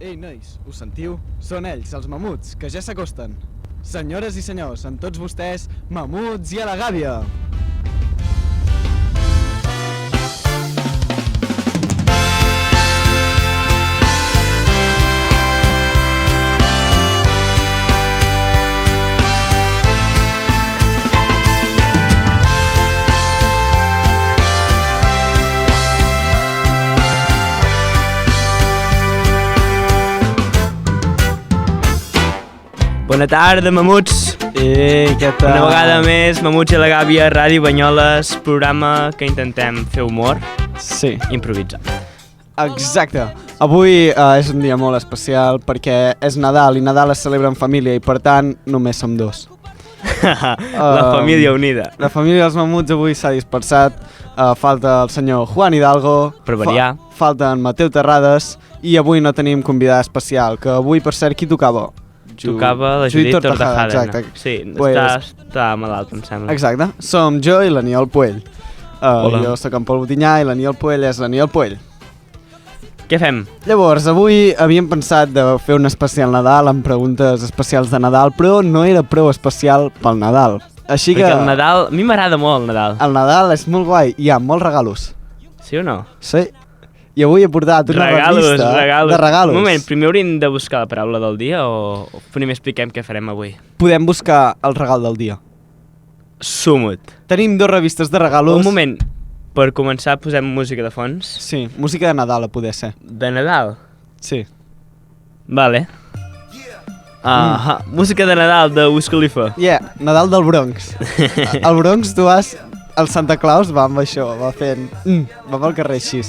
Ei, nois, ho sentiu? Són ells, els mamuts, que ja s'acosten. Senyores i senyors, amb tots vostès, Mamuts i a la Gàbia! Bona tarda, mamuts! Què tal? Una vegada més, Mamuts i la Gàbia, Ràdio Banyoles, programa que intentem fer humor Sí, improvisar. exacte. Avui és un dia molt especial perquè és Nadal i Nadal es celebra en família i per tant només som dos. La família unida. La família dels Mamuts avui s'ha dispersat. Falta el senyor Juan Hidalgo. Per variar. Falta en Mateu Terrades i avui no tenim convidada especial, que avui, per cert, qui tocava? Tocava la Judit Tortajada. Exacte. Sí, Pues... està malalt, em sembla. Exacte. Som jo i l'Aniol Puell. Hola. Jo soc en Pol Botinyà i l'Aniol Puell és l'Aniol Puell. Què fem? Llavors, avui havíem pensat de fer un especial Nadal amb preguntes especials de Nadal, però no era prou especial pel Nadal. Així Perquè que el Nadal... A mi m'agrada molt el Nadal. el Nadal és molt guai, hi ha molts regalos. Sí o no? Sí. I avui he portat una revista de regalos. Un moment, primer hauríem de buscar la paraula del dia o primer expliquem què farem avui? Podem buscar el regal del dia. Sumut. Tenim dues revistes de regalos. Un moment, per començar posem música de fons. Sí, música de Nadal a poder ser. De Nadal? Sí. Vale. Música de Nadal de Wiz Khalifa. Yeah, Nadal del Bronx. Al Bronx tu vas... El Santa Claus va amb això, va fent... va pel carrer així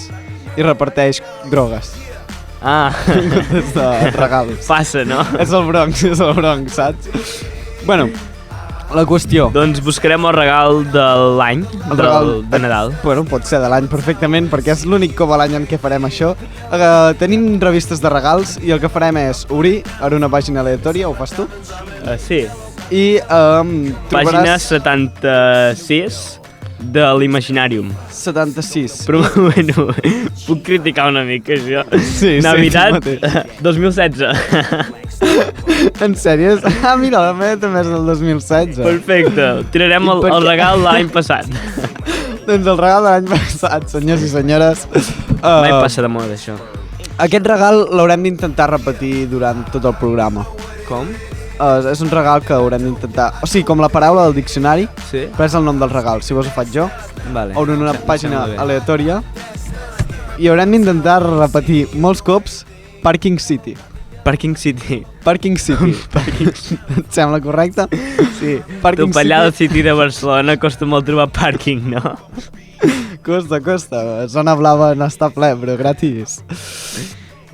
i reparteix drogues. Des de regalos. Passa, no? És el Bronx, saps? Bueno, la qüestió... Doncs buscarem el regal de l'any, de Nadal. Bueno, pot ser de l'any perfectament, perquè és l'únic cop a l'any en què farem això. Tenim revistes de regals i el que farem és obrir a una pàgina aleatòria, ho fas tu? Sí. I Pàgina trobaràs... 76 de l'Imaginàrium. 76. Però un moment, puc criticar una mica això? Sí, Navidad sí, 2016. En sèrio? Mira, la meva també és del 2016. Perfecte, tirarem el regal l'any passat. Doncs el regal de l'any passat, senyors i senyores. Mai passa de moda, això. Aquest regal l'haurem d'intentar repetir durant tot el programa. Com? És un regal que haurem d'intentar... O sigui, com la paraula del diccionari, Sí? però és el nom del regal. Si vols ho faig jo. Vale. Obro una pàgina Sembla bé. aleatòria i haurem d'intentar repetir molts cops Parking City. Parking City. Parking City. Et sembla correcte? Sí. Parking Tu per allà al City de Barcelona costa molt trobar pàrquing, no? Costa. Zona blava no està ple, però gratis.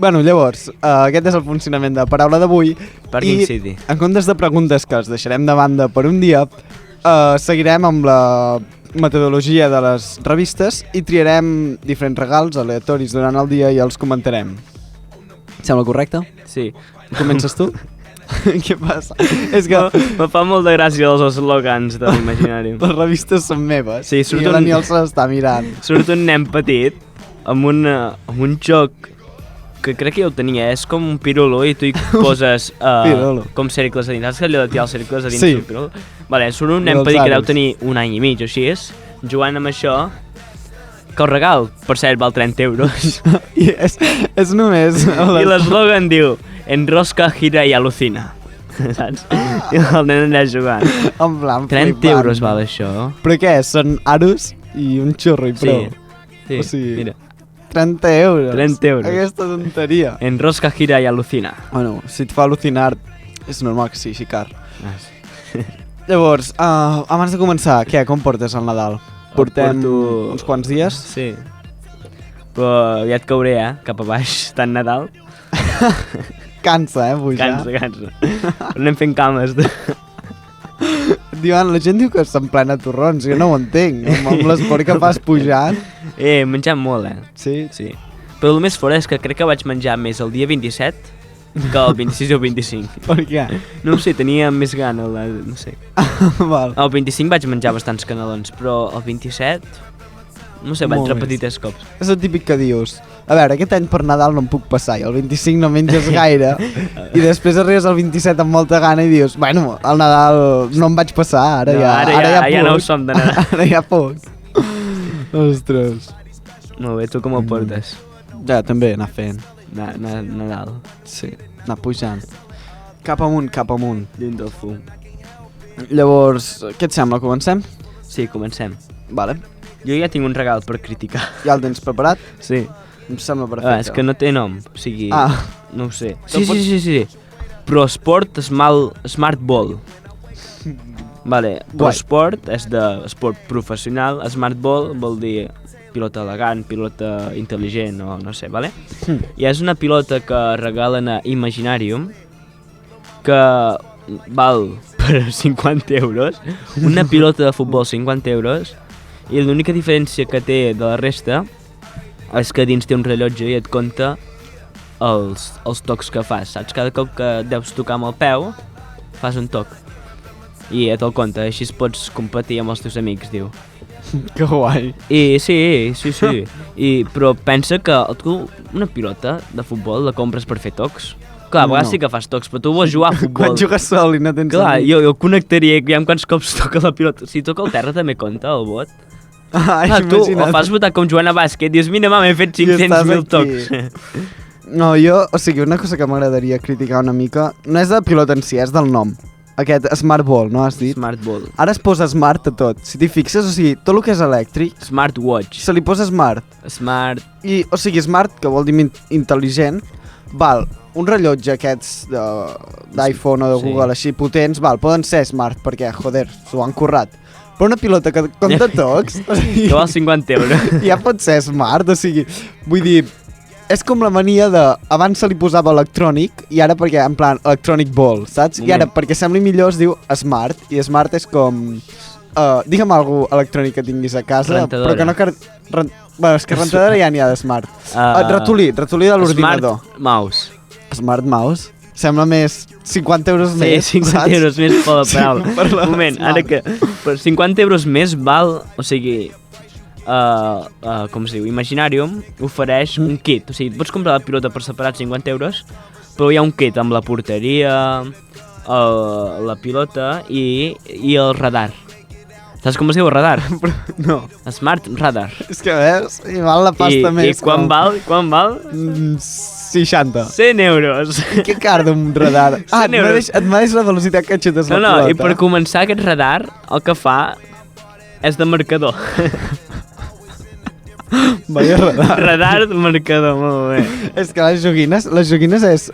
Bueno, llavors, aquest és el funcionament de paraula d'avui. Parking I City. en comptes de preguntes que els deixarem de banda per un dia, seguirem amb la metodologia de les revistes i triarem diferents regals aleatoris durant el dia i els comentarem. Sembla correcte? Sí. Comences tu? Què passa? És que Me fa molt de gràcia els eslògans de l'Imaginàrium. les revistes són meves Sí, surt i un- l'Aniol se l'està mirant. Surt un nen petit amb un joc que crec que ja ho tenia, és com un pirulo i tu hi poses Pirulo. com cercles a dins. Saps que allò de tirar els cercles a dins Sí. del pirulo? Vale, surt un nen Dels petit que deu aros. tenir un any i mig o així, jugant amb això, que el regal, per cert, val 30 euros. I és només... I l'eslògan diu, enrosca, gira i alucina. Saps? I el nen allà jugant. En plan 30 flipant. euros val això. Però què? Són aros i un xurro i prou. Sí, O sigui, mira. 30 euros. 30 euros. Aquesta tonteria. Enrosca, gira i alucina. Bueno, si et fa al·lucinar, és normal que sigui així car. Ah, sí. Llavors, abans de començar, què? Com portes el Nadal? Portem porto- uns quants dies? Sí. Però aviat cauré, cap a baix, tant Nadal. Cansa, pujar. Cansa. Però anem fent cames. Diuen, la gent diu que s'emplena torrons, jo no ho entenc. Amb l'esport que fas pujant. Menjant molt, Sí? Sí. Però el més fort és que crec que vaig menjar més el dia 27 que el 26 o el 25. Per què? No ho sé, tenia més gana, no sé. Val. El 25 vaig menjar bastants canelons, però el 27, no sé, vaig Molt repetir més. 3 cops. És el típic que dius, A veure, aquest any per Nadal no em puc passar i el 25 no menges gaire i després arribes al 27 amb molta gana i dius, bueno, al Nadal no em vaig passar, ara ja no ho som de Nadal. Ara ja puc. Ostres. Molt bé, tu com ho portes? Ja, també anar fent. Nadal. Sí, anar pujant. Cap amunt. Lluny del fum. Llavors, què et sembla? Comencem? Sí, comencem. Vale. Jo ja tinc un regal per criticar. Ja el tens preparat? Sí. Em sembla perfecte. És que no té nom, o sigui... No ho sé. No Sí. ProSport Smart Ball. Vale, ProSport és d'esport professional, Smart Ball vol dir pilota elegant, pilota intel·ligent o no sé, vale? I és una pilota que regalen a Imaginarium que val per 50 euros, una pilota de futbol 50 euros, i l'única diferència que té de la resta és que dins té un rellotge i et compta els tocs que fas, saps? Cada cop que deus tocar amb el peu, fas un toc. I et el compta, així pots competir amb els teus amics, diu. Que guai. I sí. Però pensa que tu una pilota de futbol la compres per fer tocs. Clar, a vegades sí que fas tocs, però tu vols jugar a futbol. Quan jugues sol i no tens Clar, amics. jo connectaria, que quants cops toca la pilota. Si toca el terra també compta el vot. Ai, Clar, tu imagina't. o fas votar com jugant a bàsquet, dius, mira, mama, he fet 500.000 tocs. No, o sigui, una cosa que m'agradaria criticar una mica, no és de pilota en si, és del nom. Aquest Smart Ball, no has dit? Smart Ball. Ara es posa Smart a tot. Si t'hi fixes, o sigui, tot el que és elèctric, Smart Watch. se li posa Smart. Smart... I, o sigui, Smart, que vol dir intel·ligent, val, un rellotge aquests d'iPhone o de Google així potents, val, poden ser Smart, perquè, joder, s'ho han currat. Però una pilota que compta tocs, o sigui, Que val 50 euros. ja pot ser Smart, o sigui, vull dir, és com la mania de... Abans se li posava electrònic i ara perquè, en plan, electronic ball, saps? I ara, perquè sembli millor, es diu Smart, i Smart és com... digue'm alguna electrònic que tinguis a casa, Rentadora. però que no... Bueno, és que rentadora ja n'hi ha de Smart. Ratolí de l'ordinador. Smart Mouse. Smart Mouse. Sembla més 50 euros més, Sí, 50 saps? euros més per la paraula. per la Un moment, Smart. ara que... Per 50 euros més val... O sigui... com es diu? Imaginarium ofereix un kit. O sigui, pots comprar la pilota per separat 50 euros, però hi ha un kit amb la porteria, la pilota i el radar. Saps com es diu el radar? No, Smart Radar. és que veus, i val la pasta més. I quan val? 60. 100 euros. Que car d'un radar. 100 euros. Et medeix la velocitat que xutes No, la pilota. i per començar aquest radar el que fa és de marcador. Vaya radar. Radar de marcador, molt bé. És que les joguines és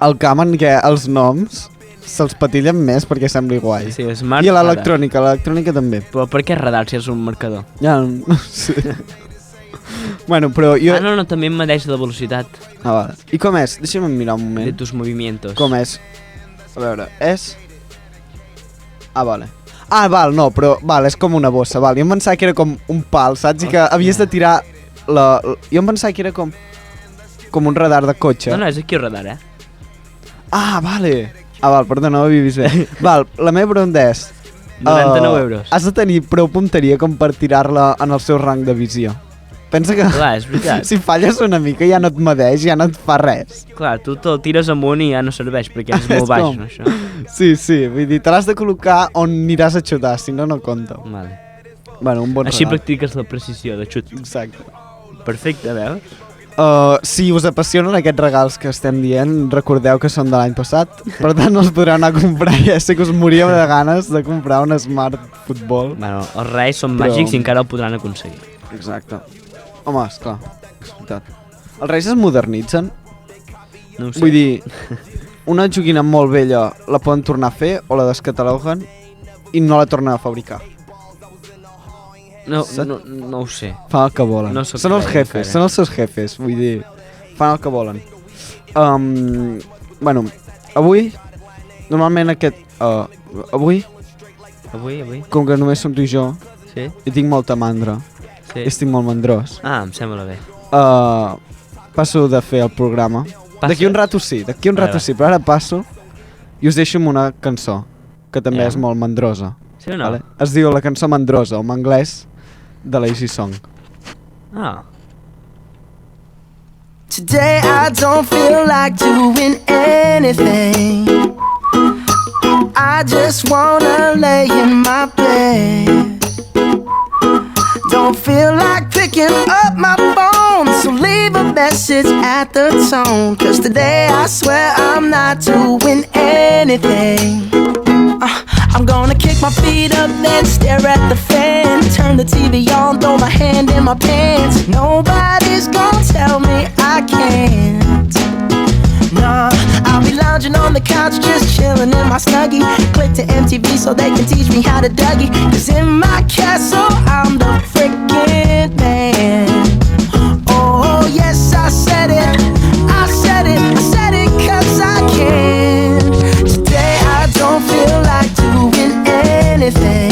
el camp en què els noms se'ls patillen més perquè sembli guai. Sí, Smart I a Radar. l'electrònica també. Però per què radar si és un marcador? Ja, no sé. Bueno, però jo... No, també em medeix la velocitat vale. I com és? Deixa'm mirar un de moment. tus movimientos. Com és? A veure, és... Vale. Val, no, però val, és com una bossa, val. Jo em pensava que era com un pal, saps? I que havies de tirar jo em pensava que era com un radar de cotxe. No, és aquí el radar, Vale. Val, perdona, no ho havia vist bé. Val, la meva pregunta és... 99 euros. Has de tenir prou punteria com per tirar-la en el seu rang de visió. Pensa que Clar, és veritat. si falles una mica ja no et medeix, ja no et fa res. Clar, tu te'l tires amunt i ja no serveix perquè és molt baix, com- no, això? Sí, vull dir, te l'has de col·locar on aniràs a xutar, si no, no compta. Vale. Bueno, un bon Així regal. practiques la precisió de xut. Exacte. Perfecte, veus? Si us apassionen aquests regals que estem dient, recordeu que són de l'any passat, per tant no els podreu anar a comprar, ja sé que us moríeu de ganes de comprar un Smart Football. Bueno, els reis són Però- màgics i encara el podran aconseguir. Exacte. Home, esclar, és veritat. Els reis es modernitzen, No ho sé. vull dir, una joguina molt vella la poden tornar a fer o la descataloguen i no la tornen a fabricar. No ho sé. Fan el que volen. No sóc Són els rei, jefes, encara. són els seus jefes, vull dir, fan el que volen. Bueno, avui, normalment avui, Avui? com que només som tu i jo, Sí? i tinc molta mandra, Sí. estic molt mandrós, Em sembla bé. passo de fer el programa. D'aquí un rato sí, Vale. sí, però ara passo i us deixo amb una cançó, que també Ja. és molt mandrosa. Sí o no? Vale? Es diu la cançó Mandrosa, o en anglès, de Lazy Song. Today I don't feel like doing anything. I just wanna lay in my bed. Don't feel like picking up my phone, so leave a message at the tone. 'Cause today I swear I'm not doing anything. I'm gonna kick my feet up, then stare at the fan. Turn the TV on, throw my hand in my pants. Nobody's gonna tell me I can't. Nah, I'll be lounging on the couch, just chilling in my Snuggie. Click to MTV so they can teach me how to Dougie. 'Cause in my castle, I'm the freaking man. Oh, yes, I said it. I said it. I said it 'cause I can. Today I don't feel like doing anything.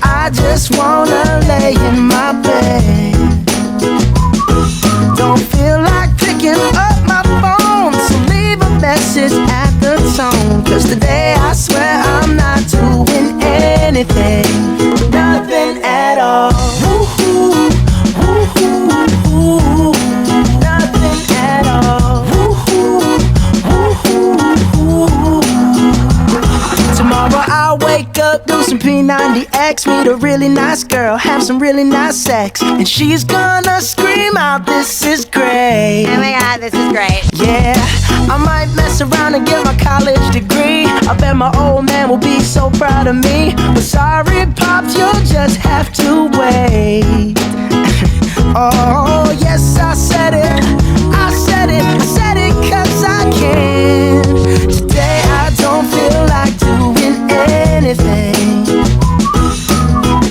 I just wanna lay in my bed. Don't feel like picking up my phone, so leave a message at the tone. 'Cause today I swear I'm not doing anything. Nothing at all. Woo-hoo, woo-hoo, woo-hoo. Nothing at all. Woo-hoo, woo-hoo, woo-hoo. Tomorrow I'll wake up, do some P90X, meet a really nice girl, have some really nice sex, and she's gonna scream out, "This is great." Oh my god, this is great. Yeah, I might mess around and get my college degree. I bet my old man will be so proud of me. But sorry, Pops, you'll just have to wait. Oh, yes, I said it. I said it. I said it 'cause I can. Today I don't feel like doing anything.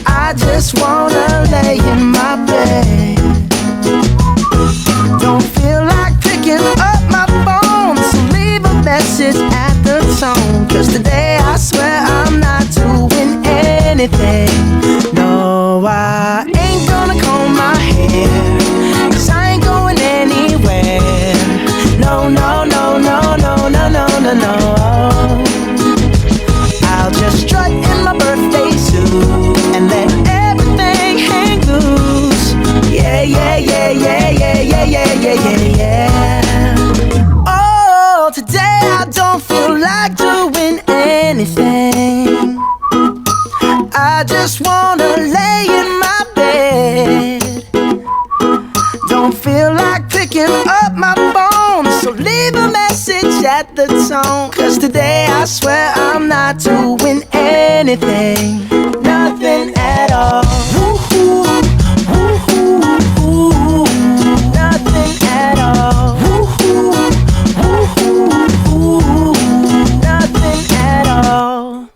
I just wanna lay in my bed. Don't feel like picking up my phone, so leave a message at the tone. 'Cause today I swear I'm not doing anything. No, I ain't gonna comb my hair, 'cause I ain't going anywhere. No, no, no, no, no, no, no, no, no. I'll just strut in my birthday suit and let everything hang loose. Yeah, yeah, yeah, yeah, yeah, yeah, yeah, yeah, yeah, yeah. Oh, today I don't feel like doing anything. I just wanna lay in my bed. Don't feel like picking up my phone, so leave a message at the tone. 'Cause today I swear I'm not doing anything. Nothing at all. Woo-hoo, woo-hoo, woo-hoo. Nothing at all. Woo-hoo, woo-hoo, woo-hoo. Nothing at all.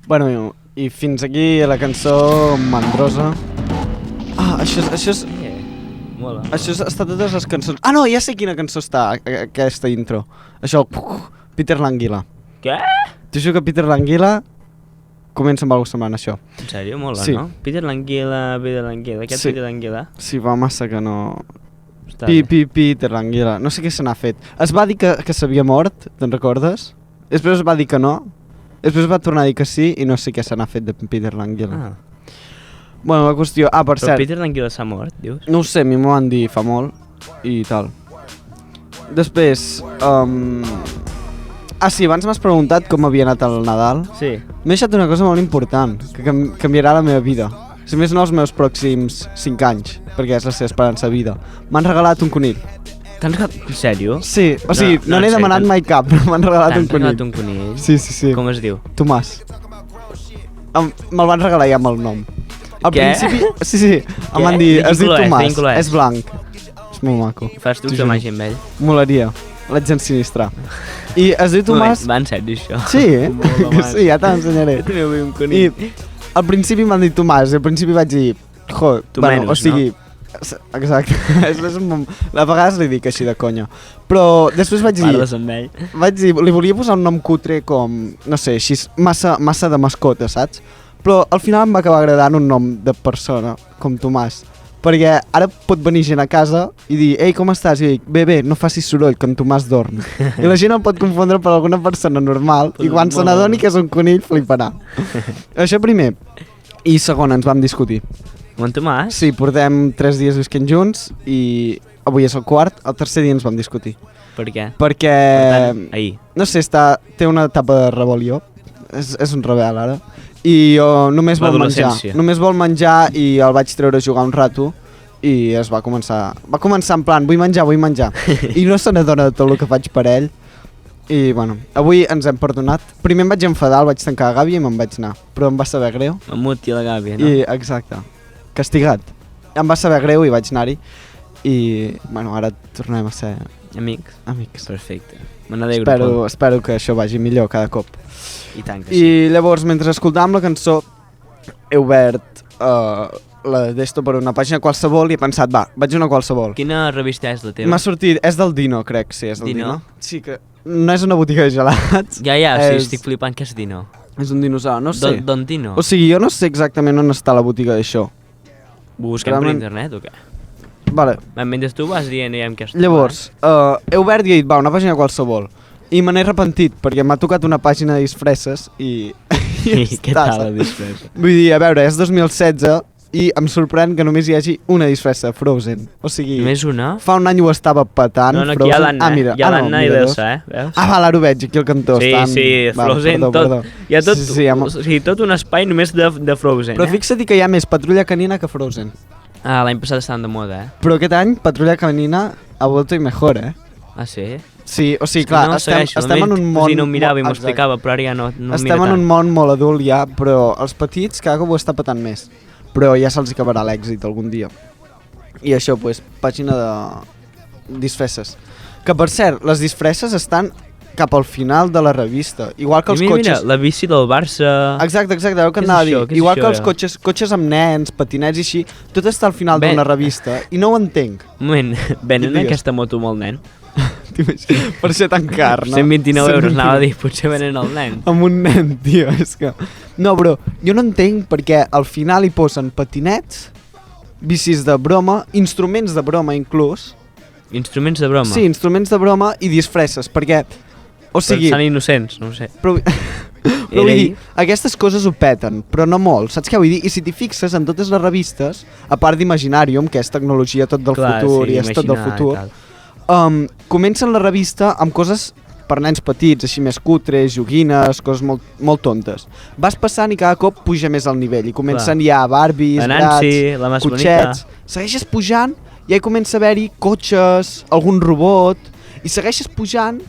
Bueno, i fins aquí la cançó mandrosa. Ah, això és... Mola. Això està totes les cançons... Ah, no, ja sé quina cançó està, aquesta intro. Això, Peter Languila. Què? T'ho juro que Peter Languila comença amb alguna semblant, això. En sèrio? Mola, Sí. no? Peter Languila. Aquest Sí. Peter Languila? Sí, va massa que no... Està bé. Peter Languila. No sé què se n'ha fet. Es va dir que s'havia mort, te'n recordes? Després es va dir que no. Després va tornar a dir que sí i no sé què se n'ha fet de Peter Languila. Ah. Bueno, la qüestió... Ah, per Però cert... Peter Languila s'ha mort, dius? No ho sé, a mi m'ho van dir fa molt i tal. Després... Ah, sí, abans m'has preguntat com havia anat el Nadal. Sí. M'he deixat una cosa molt important, que canviarà la meva vida. Si més no, els meus pròxims 5 anys, perquè és la seva esperança de vida. M'han regalat un conill. T'han regalat... En sèrio? Sí, o sigui, no n'he demanat mai cap, però m'han regalat un T'han regalat conill. un conill? Sí, sí, sí. Com es diu? Tomàs. Me'l van regalar ja amb el nom. Al Què? principi... Sí, sí, em Què? van dir, De quin es diu color és? De Tomàs, quin color és? és blanc. És molt maco. Fas tu T'ho que juro. magi amb ell. Molaria, l'haig d'ensinistrar. I es diu Tomàs... Va en sèrio, això? Sí, eh? Mola, Que man. sí, ja t'ensenyaré. Jo també vull un I conill. al principi m'han dit Tomàs, i al principi vaig dir... Tu bueno, menys, o sigui... Exacte, a vegades li dic així de conya. Però després vaig dir... Parles amb ell. Vaig dir, li volia posar un nom cutre com, no sé, així, massa de mascota, saps? Però al final em va acabar agradant un nom de persona, com Tomàs. Perquè ara pot venir gent a casa i dir, ei, com estàs? I jo dic, bé, no facis soroll, que en Tomàs dorm. I la gent el pot confondre per alguna persona normal i quan se n'adoni que és un conill fliparà. Això primer. I segon, ens vam discutir. Amb en Tomàs? Sí, portem 3 dies visquent junts i avui és el quart, el tercer dia ens vam discutir. Per què? Perquè, Per tant, ahir. no sé, té una etapa de rebel·lió, és un rebel ara, i només vol menjar. L'adolescència. Només vol menjar i el vaig treure a jugar un rato i va començar en plan, vull menjar, i no se n'adona de tot el que faig per ell. I bueno, avui ens hem perdonat. Primer em vaig enfadar, el vaig tancar a Gàbia i me'n vaig anar, però em va saber greu. Mamut i la Gàbia, no? I, exacte, castigat. Em va saber greu i vaig anar-hi i bueno, ara tornem a ser Amics? amics. Perfecte. Me n'alegro. Espero que això vagi millor cada cop. I tant que sí. I llavors, mentre escoltàvem la cançó, he obert la d'esto per una pàgina qualsevol i he pensat, va, vaig a una qualsevol. Quina revista és la teva? M'ha sortit, és del Dino, crec, sí, és del Dino? Dino. Sí, que no és una botiga de gelats. Ja, sí, estic flipant que és Dino. És un dinosaure, no sé. Don Dino? O sigui, jo no sé exactament on està la botiga d'això. Ho busquem per realment- internet o què? Vale, Mentre tu vas dient que és... llavors, he obert i he dit, va, una pàgina qualsevol. I me n'he arrepentit, perquè m'ha tocat una pàgina de disfresses i... I què tal la disfressa? Vull dir, a veure, és 2016 i em sorprèn que només hi hagi una disfressa, Frozen. O sigui, Només una? fa un any ho estava petant, No, aquí Frozen. hi ha l'Anna, mira, hi ha l'Anna i mira, l'Elsa, Veus? Ah, val, ara ho veig, aquí al cantó. Sí, estan... sí, Frozen, perdó, tot. perdó. Hi ha tot, Sí, o sigui, tot un espai només de Frozen, Però fixa't que hi ha més Patrulla Canina que Frozen. Ah, l'any passat estaven de moda, Però aquest any Patrulla Canina ha vuelto i mejor, Ah, sí? Sí, o sigui, És que clar, no estem en un món... Si no ho mirava i m'ho Exacte. explicava, però ara ja no Estem en un món molt adult ja, però els petits cada cop ho està patant més. Però ja se'ls acabarà l'èxit algun dia. I això, doncs, pàgina de disfresses. Que per cert, les disfresses estan cap al final de la revista. Igual que els mira, cotxes... Mira, la bici del Barça... Exacte, el que Què és anava a dir. això? Què és Igual això, que els cotxes amb nens, patinets i així, tot està al final Ben- d'una revista i no ho entenc. Un moment, venen Digues. aquesta moto amb el nen? Per ser tan car, no? 129 euros, anava a dir, potser venen el nen. Amb un nen, tio, és que... No, però jo no entenc perquè al final hi posen patinets, bicis de broma, instruments de broma inclús. Instruments de broma? Sí, instruments de broma i disfresses, perquè... O sigui... Però són innocents, no ho sé. Però vull dir, aquestes coses ho peten, però no molt, saps què vull dir? I si t'hi fixes en totes les revistes, a part d'Imaginarium, que és tecnologia tot del futur i és tot del futur, comencen la revista amb coses per nens petits, així més cutres, joguines, coses molt, molt tontes. Vas passant i cada cop puja més el nivell i comencen ja Barbies, La Nancy, la més cotxets, segueixes pujant i ja hi comença a haver-hi cotxes, algun robot, i segueixes pujant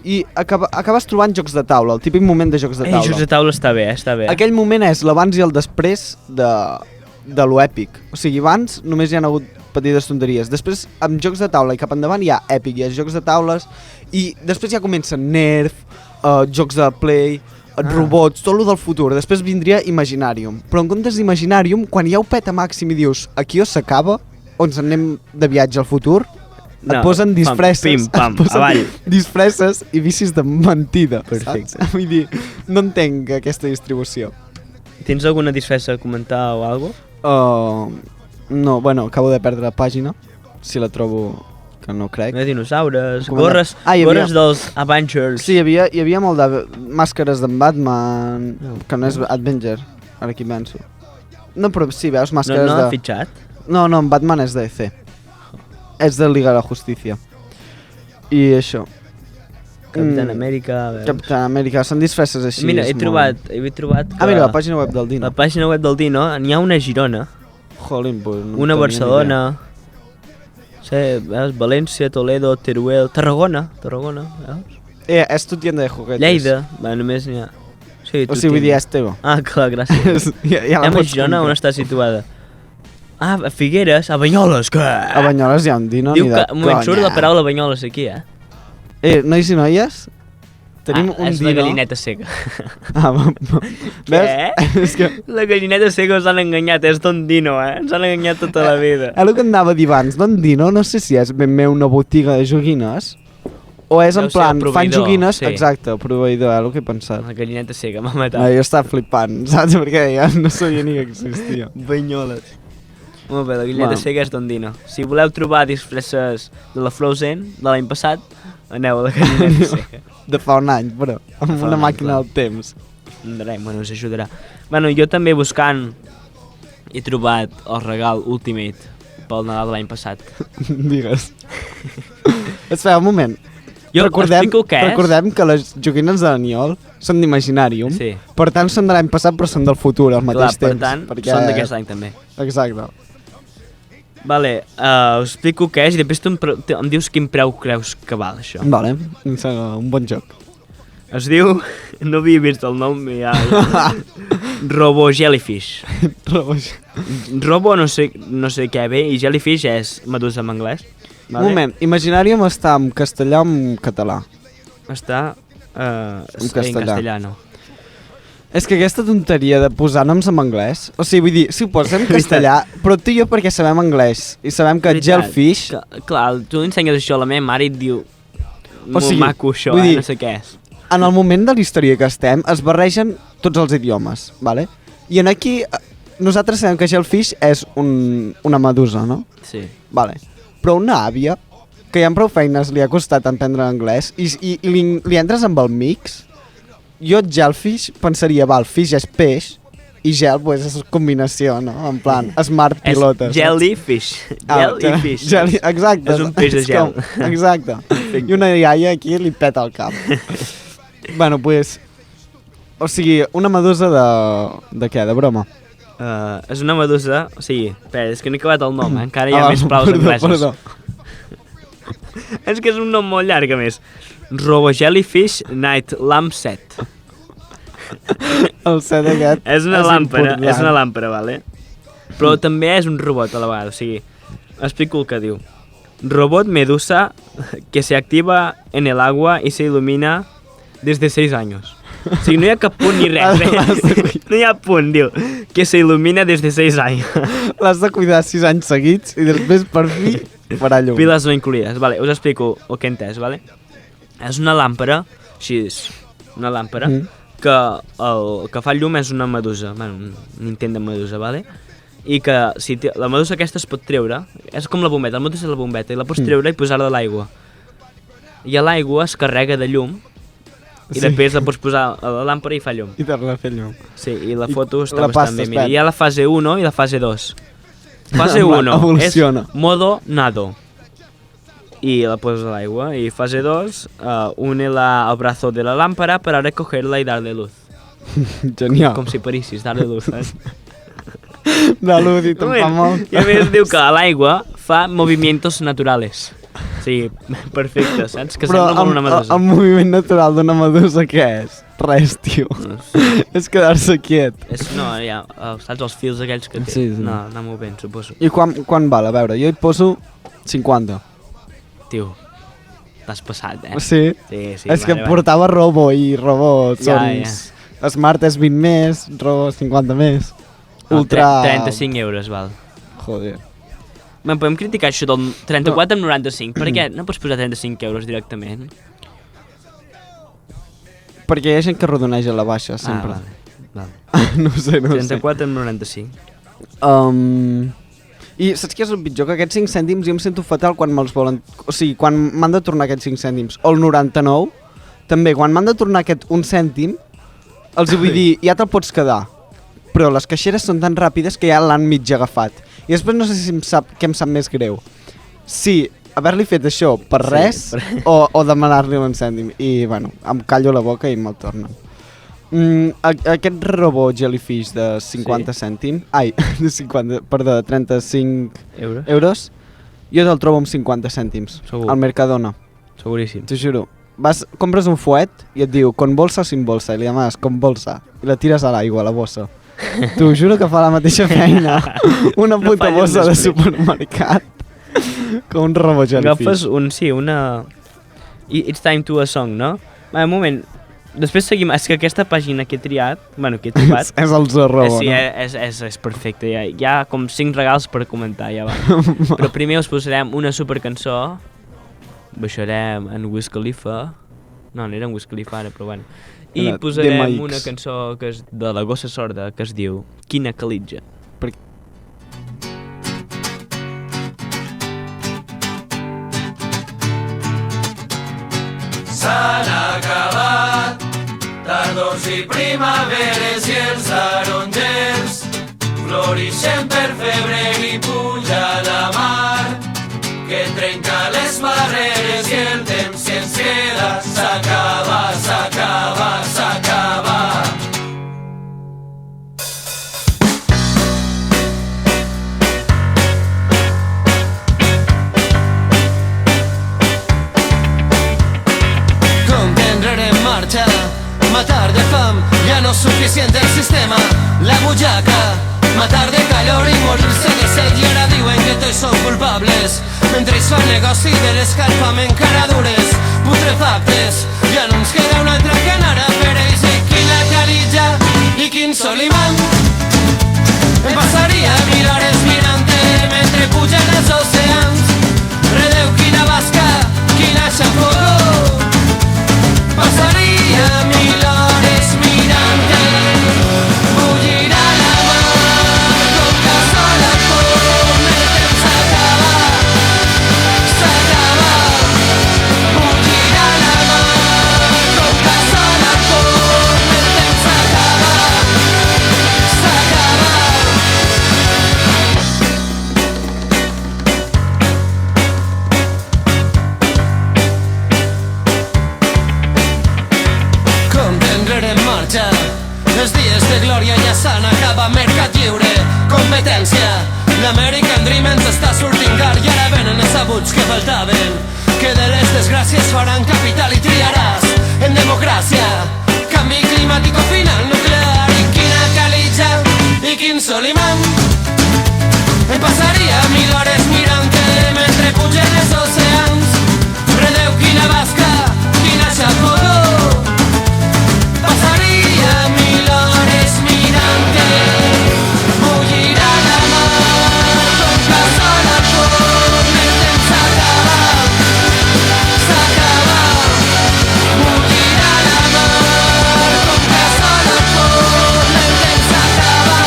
i acabes trobant jocs de taula, el típic moment de jocs de taula. Jocs de taula està bé, està bé. Aquell moment és l'abans i el després de lo èpic. O sigui, abans només hi ha hagut petites tonteries. Després, amb jocs de taula i cap endavant hi ha èpic, hi ha jocs de taules i després ja comencen Nerf, jocs de Play, robots, tot lo del futur. Després vindria Imaginarium. Però en comptes d'Imaginarium, quan ja ho peta màxim i dius aquí o s'acaba, o ens anem de viatge al futur, et posen disfresses, pam, avall. Disfresses i bicis de mentida. Perfecte. Saps? Vull dir, no entenc aquesta distribució. Tens alguna disfressa a comentar o alguna cosa? No, bueno, acabo de perdre la pàgina, si la trobo, que no crec. No, dinosaures, Com gorres, hi havia- gorres dels Avengers. Sí, hi havia molt de màscares d'en Batman, que no és Avenger, ara aquí penso. No, però sí, veus màscares no de... han fitxat? No, en Batman és de DC. És de Liga de la Justícia. I això. Capitán Amèrica, veus? Capitán Amèrica, són disfresses així. Mira, he és trobat que... mira, la pàgina web del Dino. La pàgina web del Dino, n'hi ha una a Girona, Jolín, pues, no una a tenia ni Barcelona, veus? València, Toledo, Teruel, Tarragona, veus? idea. És tu tienda de juguetes. Lleida, només n'hi ha... Sí, O sigui, vull dir, és teva. Ah, clar, gràcies. ja la a pots Girona, comprar. on està situada? Ah, a Figueres, a Banyoles, que... A Banyoles hi ha un Dino, Diu ni que, de un moment, conya. surt la paraula Banyoles aquí, Nois i noies, tenim un és Dino... la gallineta cega. Veus? És que... La gallineta cega us han enganyat, és Don Dino, Ens han enganyat tota la vida. El que anava a dir abans, Don Dino, no sé si és ben bé una botiga de joguines o és en Deu ser plan, el fan proveïdor, joguines, sí. exacte, proveïdor, el que he pensat. La gallineta cega m'ha matat. Jo estava flipant, saps? Perquè ja no sabia ni que existia. Banyoles. Molt bé, la gallineta Bueno. cega és Don Dino. Si voleu trobar disfresses de la Frozen de l'any passat, aneu a la gallineta cega. De fa un any, però, amb fa una un any, màquina clar. del temps. Bueno, us ajudarà. Bueno, jo també buscant he trobat el regal Ultimate pel Nadal de l'any passat. Digues. Espera, un moment. Jo explico què és. Recordem que les joguines de l'Aniol són d'Imaginarium, Sí. per tant són de l'any passat però són del futur al mateix Clar, per temps. tant, són d'aquest any també. Exacte. Vale, us explico què és i després tu em dius quin preu creus que val això. Vale, em sembla un bon joc. Es diu, no havia vist el nom, ja. Robo Jellyfish. Robo no sé què ve i Jellyfish és medusa en anglès. Un moment, Imaginarium està en castellà o en català? Està En en castellà. castellano. És que aquesta tonteria de posar noms en anglès, o sigui, vull dir, si ho posem en castellà, però tu i jo perquè sabem anglès i sabem que Veritat, Jellyfish... Clar, tu li ensenyes això a la meva mare i et diu molt sigui, maco això, vull dir, no sé què és. En el moment de la història que estem, es barregen tots els idiomes, vale? I en aquí, nosaltres sabem que Jellyfish és una medusa, no? Sí. Vale. Però una àvia, que ja amb prou feines li ha costat aprendre anglès, i li entres amb el mix, jo Jellyfish pensaria, val, fish és peix, i gel, pues, és combinació, no? En plan, smart pilotes. És jellyfish. Jellyfish. Exacte. És un peix de gel. Exacte. I una iaia aquí li peta el cap. Bueno, pues... O sigui, una medusa de què? De broma? És una medusa... O sigui, espera, és que no he acabat el nom, encara hi ha més paraules angleses. Perdó. És que és un nom molt llarg, a més. Robo Jellyfish Night Lamp Set. El set aquest És una làmpara, important. és una làmpara, vale? Però també és un robot a la vegada, o sigui, explico el que diu. Robot medusa que se activa en el agua y se ilumina desde 6 años. O sigui, no hi ha cap punt ni res, No hi ha punt, diu, que se ilumina desde 6 anys. L'has de cuidar 6 anys seguits i després per fi farà llum. Piles no incluïdes, vale, us explico el que he entès, vale? És una làmpara, així és, una làmpara, que el que fa llum és una medusa, bueno, un intent de medusa, vale? I que si la medusa aquesta es pot treure, és com la bombeta, la medusa és la bombeta, i la pots treure i posar-la a l'aigua. I a l'aigua es carrega de llum, i després la pots posar a la làmpara i fa llum. I torna a fer llum. Sí, i la foto està la bastant bé. Mira, hi ha la fase 1 i la fase 2. Fase 1 és modo nado. Y la pones al agua. Y fase 2, únela al brazo de la lámpara para recogerla y darle luz. Genial. Com si parissis, darle luz, saps? De luz i te'n fa molt. I a més diu que l'aigua fa movimientos naturales. Sí, perfecte, saps? Que Però sembla com una medusa. el moviment natural d'una medusa què és? Res, tio. No sé. És quedar-se quiet. No, ja, saps els fils aquells que té? Sí, sí. No, anar movent, suposo. I quan val? A veure, jo hi poso 50. Tio, t'has passat, eh? Sí? Sí, És que portava Robo i Robo són... Ja. Smart és 20 més, Robo 50 més. No, Ultra... 35 euros, val. Joder. Bé, podem criticar això del 34 amb 95. Per què no pots posar 35 euros directament? Perquè hi ha gent que rodoneja la baixa, sempre. Vale. No ho sé. 34 amb 95. I saps què és el pitjor? Que aquests 5 cèntims jo em sento fatal quan me'ls volen... O sigui, quan m'han de tornar aquests 5 cèntims. O el 99, també, quan m'han de tornar aquest 1 cèntim, els vull dir, ja te'l pots quedar. Però les caixeres són tan ràpides que ja l'han mig agafat. I després no sé si què em sap més greu. Si haver-li fet això per res o demanar-li un cèntim. I, bueno, em callo la boca i me'l tornen. Aquest robot Jellyfish de 50 cèntims... Ai, de 50, perdó, de 35 euros, jo te'l trobo amb 50 cèntims. Segur. Al Mercadona. Seguríssim. T'ho juro. Compres un fuet i et diu con bolsa o sin bolsa, i li demanes con bolsa, i la tires a l'aigua, a la bossa. T'ho juro que fa la mateixa feina. Una puta bossa de supermercat. Com un robot Jellyfish. Agafes una... It's time to a song, no? Va, un moment. Després seguim, és que aquesta pàgina que he triat, bueno, que he trobat... és el Zorro, sí, no? és perfecte, hi ha com 5 regals per comentar, ja va. Però primer us posarem una supercançó, baixarem en Wiz Khalifa, no era en Wiz Khalifa ara, però bueno, i posarem una cançó que és de la Gossa Sorda, que es diu Quina Calitja. S'han acabat tardors i primaveres i els tarongers, flors l'origen per febrer i puja la mar, que trenca les barreres i el temps que ens queda s'acaba, s'acaba, s'acaba. Matar de fam, ya no es suficiente el sistema. La bullaca, matar de calor y morirse de sed. Y ahora diuen que tots són culpables, mentre ells fan negoci de l'escalfament, caradures putrefactes. Ja no ens queda una altra que anar a per ells. I quina caritja i quin sol imant. Em passaria 1000 hores mirant-te mentre pugen els oceans. Redeu, quina basca, quina xafogó. Passaria 1000 hores mirant-te, bullirà la mar com que sol al forn. El temps s'acaba, s'acaba, bullirà la mar com que sol al forn. El temps s'acaba, s'acaba. Els dies de glòria ja s'han acabat. Mercat lliure, competència, l'American Dream ens està sortint car. I ara venen els abuts que faltaven, que de les desgràcies faran capital. I triaràs en democràcia, canvi climàtic o final nuclear. I quina calitja i quin sol imant. Em passaria 1000 hores mirant-te mentre pugen els oceans. Redeu, quina basca, quina xafogó. Passaria 1000 hores mirant-te, bullirà la mar com que sol al forn. El temps s'acaba, s'acaba, bullirà la mar com que sol al forn. El temps s'acaba,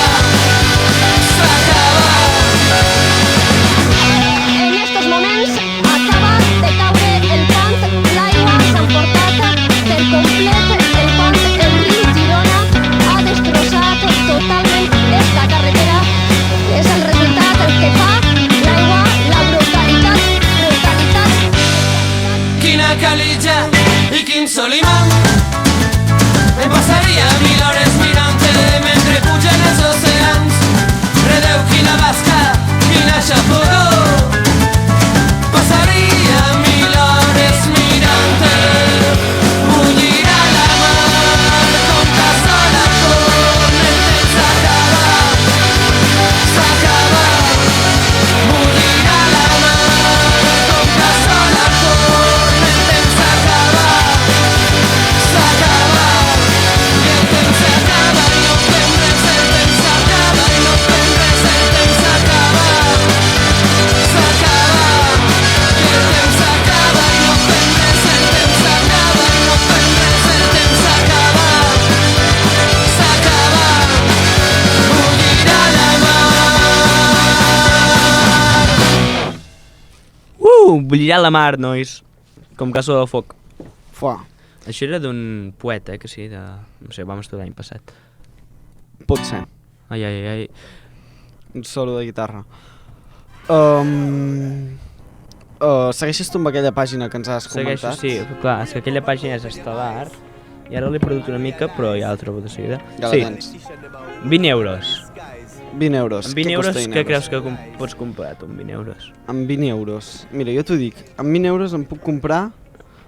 s'acaba. En estos moments acaba de caure el pont, l'aigua s'ha emportat per complet el pont. El riu Girona ha destrossat totalment esta carretera. És el resultat el que fa l'aigua, la brutalitat. Quina calitja i quin sol imant. Em passaria 1000 hores mirant-te mentre pugen els oceans. Redeu, quina basca, quina xafogó. Passaria 1000 hores mirant-te, bullirà la mar com que sol al forn. El temps s'acaba, s'acaba, bullirà la mar com que sol al forn. El temps s'acaba, s'acaba, i el temps s'acaba i no fem res. El temps s'acaba i no fem res. El temps s'acaba, s'acaba, i el temps s'acaba i no fem res. El temps s'acaba i no fem res. El temps s'acaba, s'acaba, bullirà la mar. Bullirà la mar, nois. Com caso de foc. Fuà, Això era d'un poeta, que sí, de... No sé, vam estudiar l'any passat. pot ser. Ai, ai, ai. Un solo de guitarra. Segueixes tu amb aquella pàgina que ens has Segueixo, comentat? sí, clar, és que aquella pàgina és estel·lar i ara l'he perdut una mica, però ja la trobo de seguida. Ja la Sí, tens. 20 euros. 20 euros. Amb 20 Què euros, costa 20 què creus que pots comprar tu amb 20 euros? Amb 20 euros. Mira, jo t'ho dic, amb 20 euros em puc comprar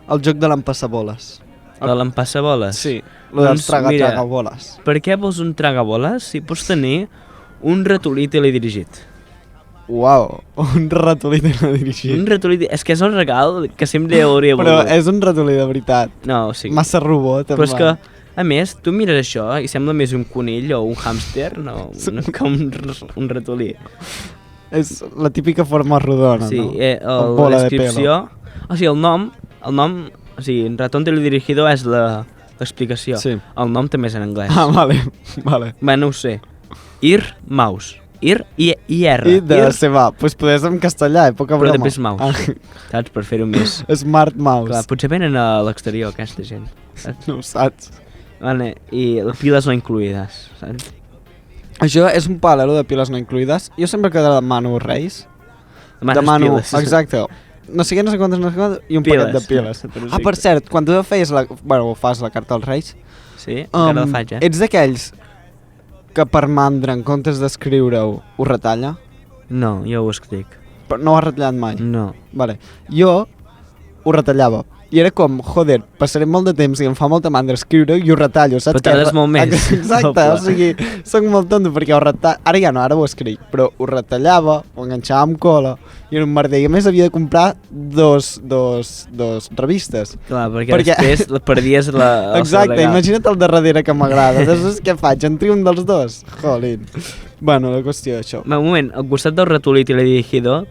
el joc de l'empassaboles. De l'empassaboles? Sí, el dels Doncs, mira, tragaboles. Per què vols un tragaboles si pots tenir un ratolí teledirigit? Uau, un ratolí teledirigit. Un ratolí... És que és el regal que sempre hauria Però volgut. és un ratolí de veritat. No, o sigui... Massa robot. Però és que, a més, tu mires això i sembla més un conill o un hàmster, no que un ratolí. És la típica forma rodona, Sí, no? la bola de descripció... O sigui, el nom... O sigui, ratón teledirigido és l'explicació. Sí. El nom també és en anglès. Ah, vale, vale. Bé, no ho sé. Ir, mouse. Ir, I-R. I de ser va, doncs podés en castellà, poca Però broma. després mouse. Saps? Per fer-ho més... Smart mouse. Clar, potser venen a l'exterior, aquesta gent. Saps? No ho saps. Vale, i les piles no incluïdes, saps? Això és un paralelo de piles no incluïdes. Jo sempre que demano reis, demano, piles. exacte, no sé què, no sé quantes, i un Piles. paquet de piles. Perfecte. Per cert, quan tu feies fas la carta als reis, Sí, encara la faig, ets d'aquells que per mandra, en comptes d'escriure-ho, ho retalla? No, jo ho escric. Però no ho has retallat mai? No. Vale. Jo ho retallava. I era com, joder, passaré molt de temps i em fa molta mandra escriure i ho retallo, saps? Però tardes molt més. Exacte, Doble. o sigui, soc molt tonto perquè ho retallo... Ara ja no, ara ho escric, però ho retallava, ho enganxava amb cola i era un merder. I a més havia de comprar dos revistes. Clar, perquè després perdies el Exacte, regal. imagina't el de darrere que m'agrada. Llavors què faig? En trio un dels dos? Jolín. Bueno, la qüestió d'això. Un moment, al costat del ratolí teledirigidor,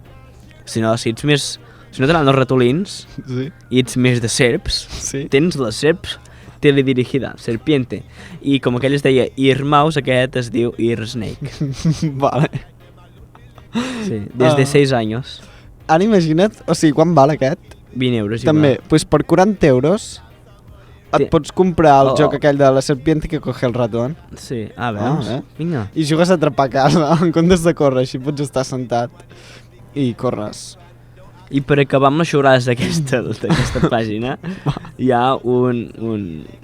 si no t'agraden els ratolins Sí. i ets més de serps, Sí. tens la serps teledirigida, serpiente. I com aquell es deia Earmouse, aquest es diu Earsnake. Vale. Sí, des de 6 anys. Ara imagina't, o sigui, quan val aquest? 20 euros. També, Igual. pues per 40 euros et Sí. pots comprar el Oh. joc aquell de la serpiente que coge el ratón Sí, veus? Ah, Vinga. i jugues a atrapar a casa en comptes de córrer, així pots estar sentat i corres. I per acabar amb les xorrades d'aquesta pàgina, hi ha un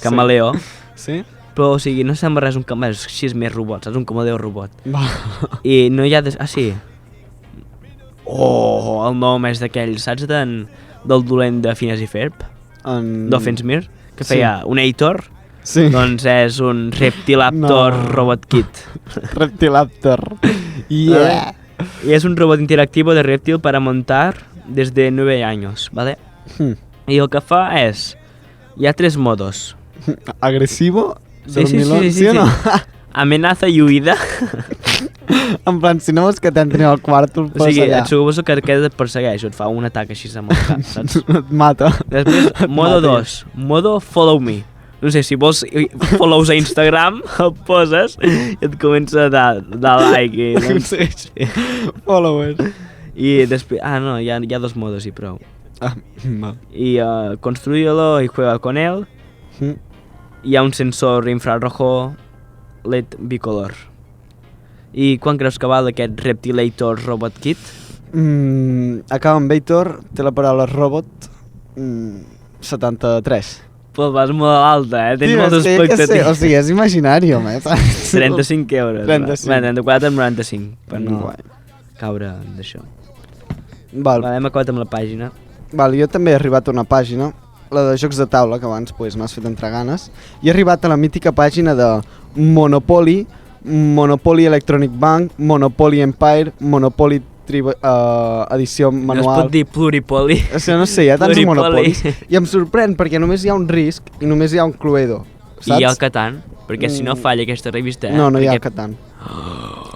camaleó, Sí? però o sigui, no sembla res un camaleó, és així més robot, saps? Un camaleó robot. Va. I no hi ha... Ah, sí. Oh, el nom és d'aquell, saps? Del dolent de Phineas i Ferb, d'Offensmere, que Sí. feia un Eitor, Sí. doncs és un Reptilaptor No. Robot Kit. Reptilaptor. Yeah. Y es un robot interactivo de reptil para montar desde 9 años, ¿vale? Hmm. Y el que fa és... Hi ha 3 modos. Agresivo? Sí, sí, dormilón, sí, sí, o no? Amenaza i huida. En plan, si no vols que t'entrin al quarto, el O poses sigui, allà. et suposo que aquest et persegueix, o et fa un atac així amb el cap, saps? Et mata. Després, modo mata. 2. Modo follow me. No sé, si vols follows a Instagram, el poses i et comença a dar like. I, Sí. Followers. I després... Ah, no, hi ha 2 modos i prou. Ah, va. Y construyelo y juega con él. Mm. Hi ha un sensor infrarrojo LED bicolor. I quan creus que val aquest Reptilator Robot Kit? Acaba amb Vator, té la paraula robot, 73. Pues vas molt a l'alta, Tens Tio, moltes és que jo què sé, expectatives. o sigui, és imaginari, home. 35 euros. 35. Va, 34 amb 95, per no Guai. caure d'això. Val. Hem acabat amb la pàgina. Val, jo també he arribat a una pàgina, la de jocs de taula, que abans pues, m'has fet entre ganes, i he arribat a la mítica pàgina de Monopoly, Monopoly Electronic Bank, Monopoly Empire, Monopoly edició No es manual. pot dir pluripoli. O sigui, no sé, hi ha tants Pluripoli. monopolis. I em sorprèn perquè només hi ha un risc i només hi ha un Cluedo. Saps? I el Catan, perquè si no falla aquesta revista... No, no hi ha el perquè- Catan.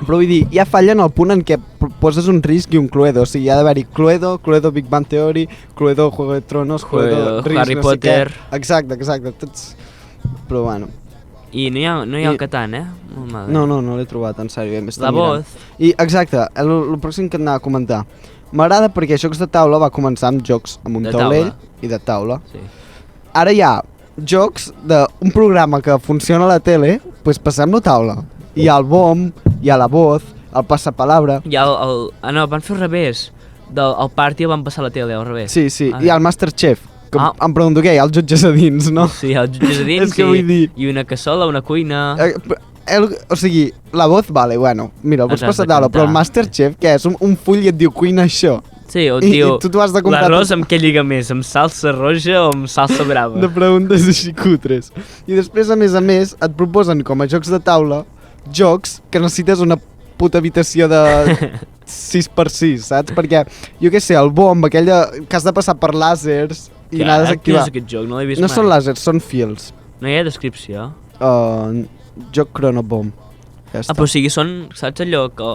Però vull dir, ja falla en el punt en què poses un risc i un Cluedo. O sigui, hi ha d'haver-hi Cluedo, Cluedo Big Bang Theory, Cluedo Juego de Tronos, Cluedo Cluedo Harry no Potter. Sé què. Exacte, tots... Però bueno, I no hi ha el I- Catan, Molt malament. no l'he trobat, en sèrio. La voz. I exacte, el pròxim que et anava a comentar. M'agrada perquè Jocs de Taula va començar amb jocs amb un De taulell taula. i de taula. Sí. Ara hi ha jocs d'un programa que funciona a la tele, doncs passem-lo a taula. Hi ha el BOM, hi ha la voz, el passapalabra... Hi ha no, van fer al revés. El party el van passar a la tele, al revés. Sí, sí, Ah, hi ha el Masterchef, que Ah. em pregunto què, hi ha els jutges a dins, no? Sí, el jutges a dins És que vull dir- i una cassola, una cuina... O sigui, la voz, vale, bueno, mira, el pots Has passar a de taula, però el cantar. Masterchef, què és? Un full i et diu cuina això. Sí, o et I diu... tu t'ho has de comprar L'arròs tot. amb què lliga més? Amb salsa roja o amb salsa brava? De preguntes així cutres. I després, a més, et proposen com a jocs de taula, jocs que necessites una puta habitació de 6x6, saps? Perquè, jo què sé, el bomb, aquella que has de passar per làsers i anar a Quin desactivar. és aquest joc? No l'he vist No mai. són làsers, són fils. No hi ha descripció? Joc Chronobomb. Ja està. Ah, però o sigui, són... Saps allò que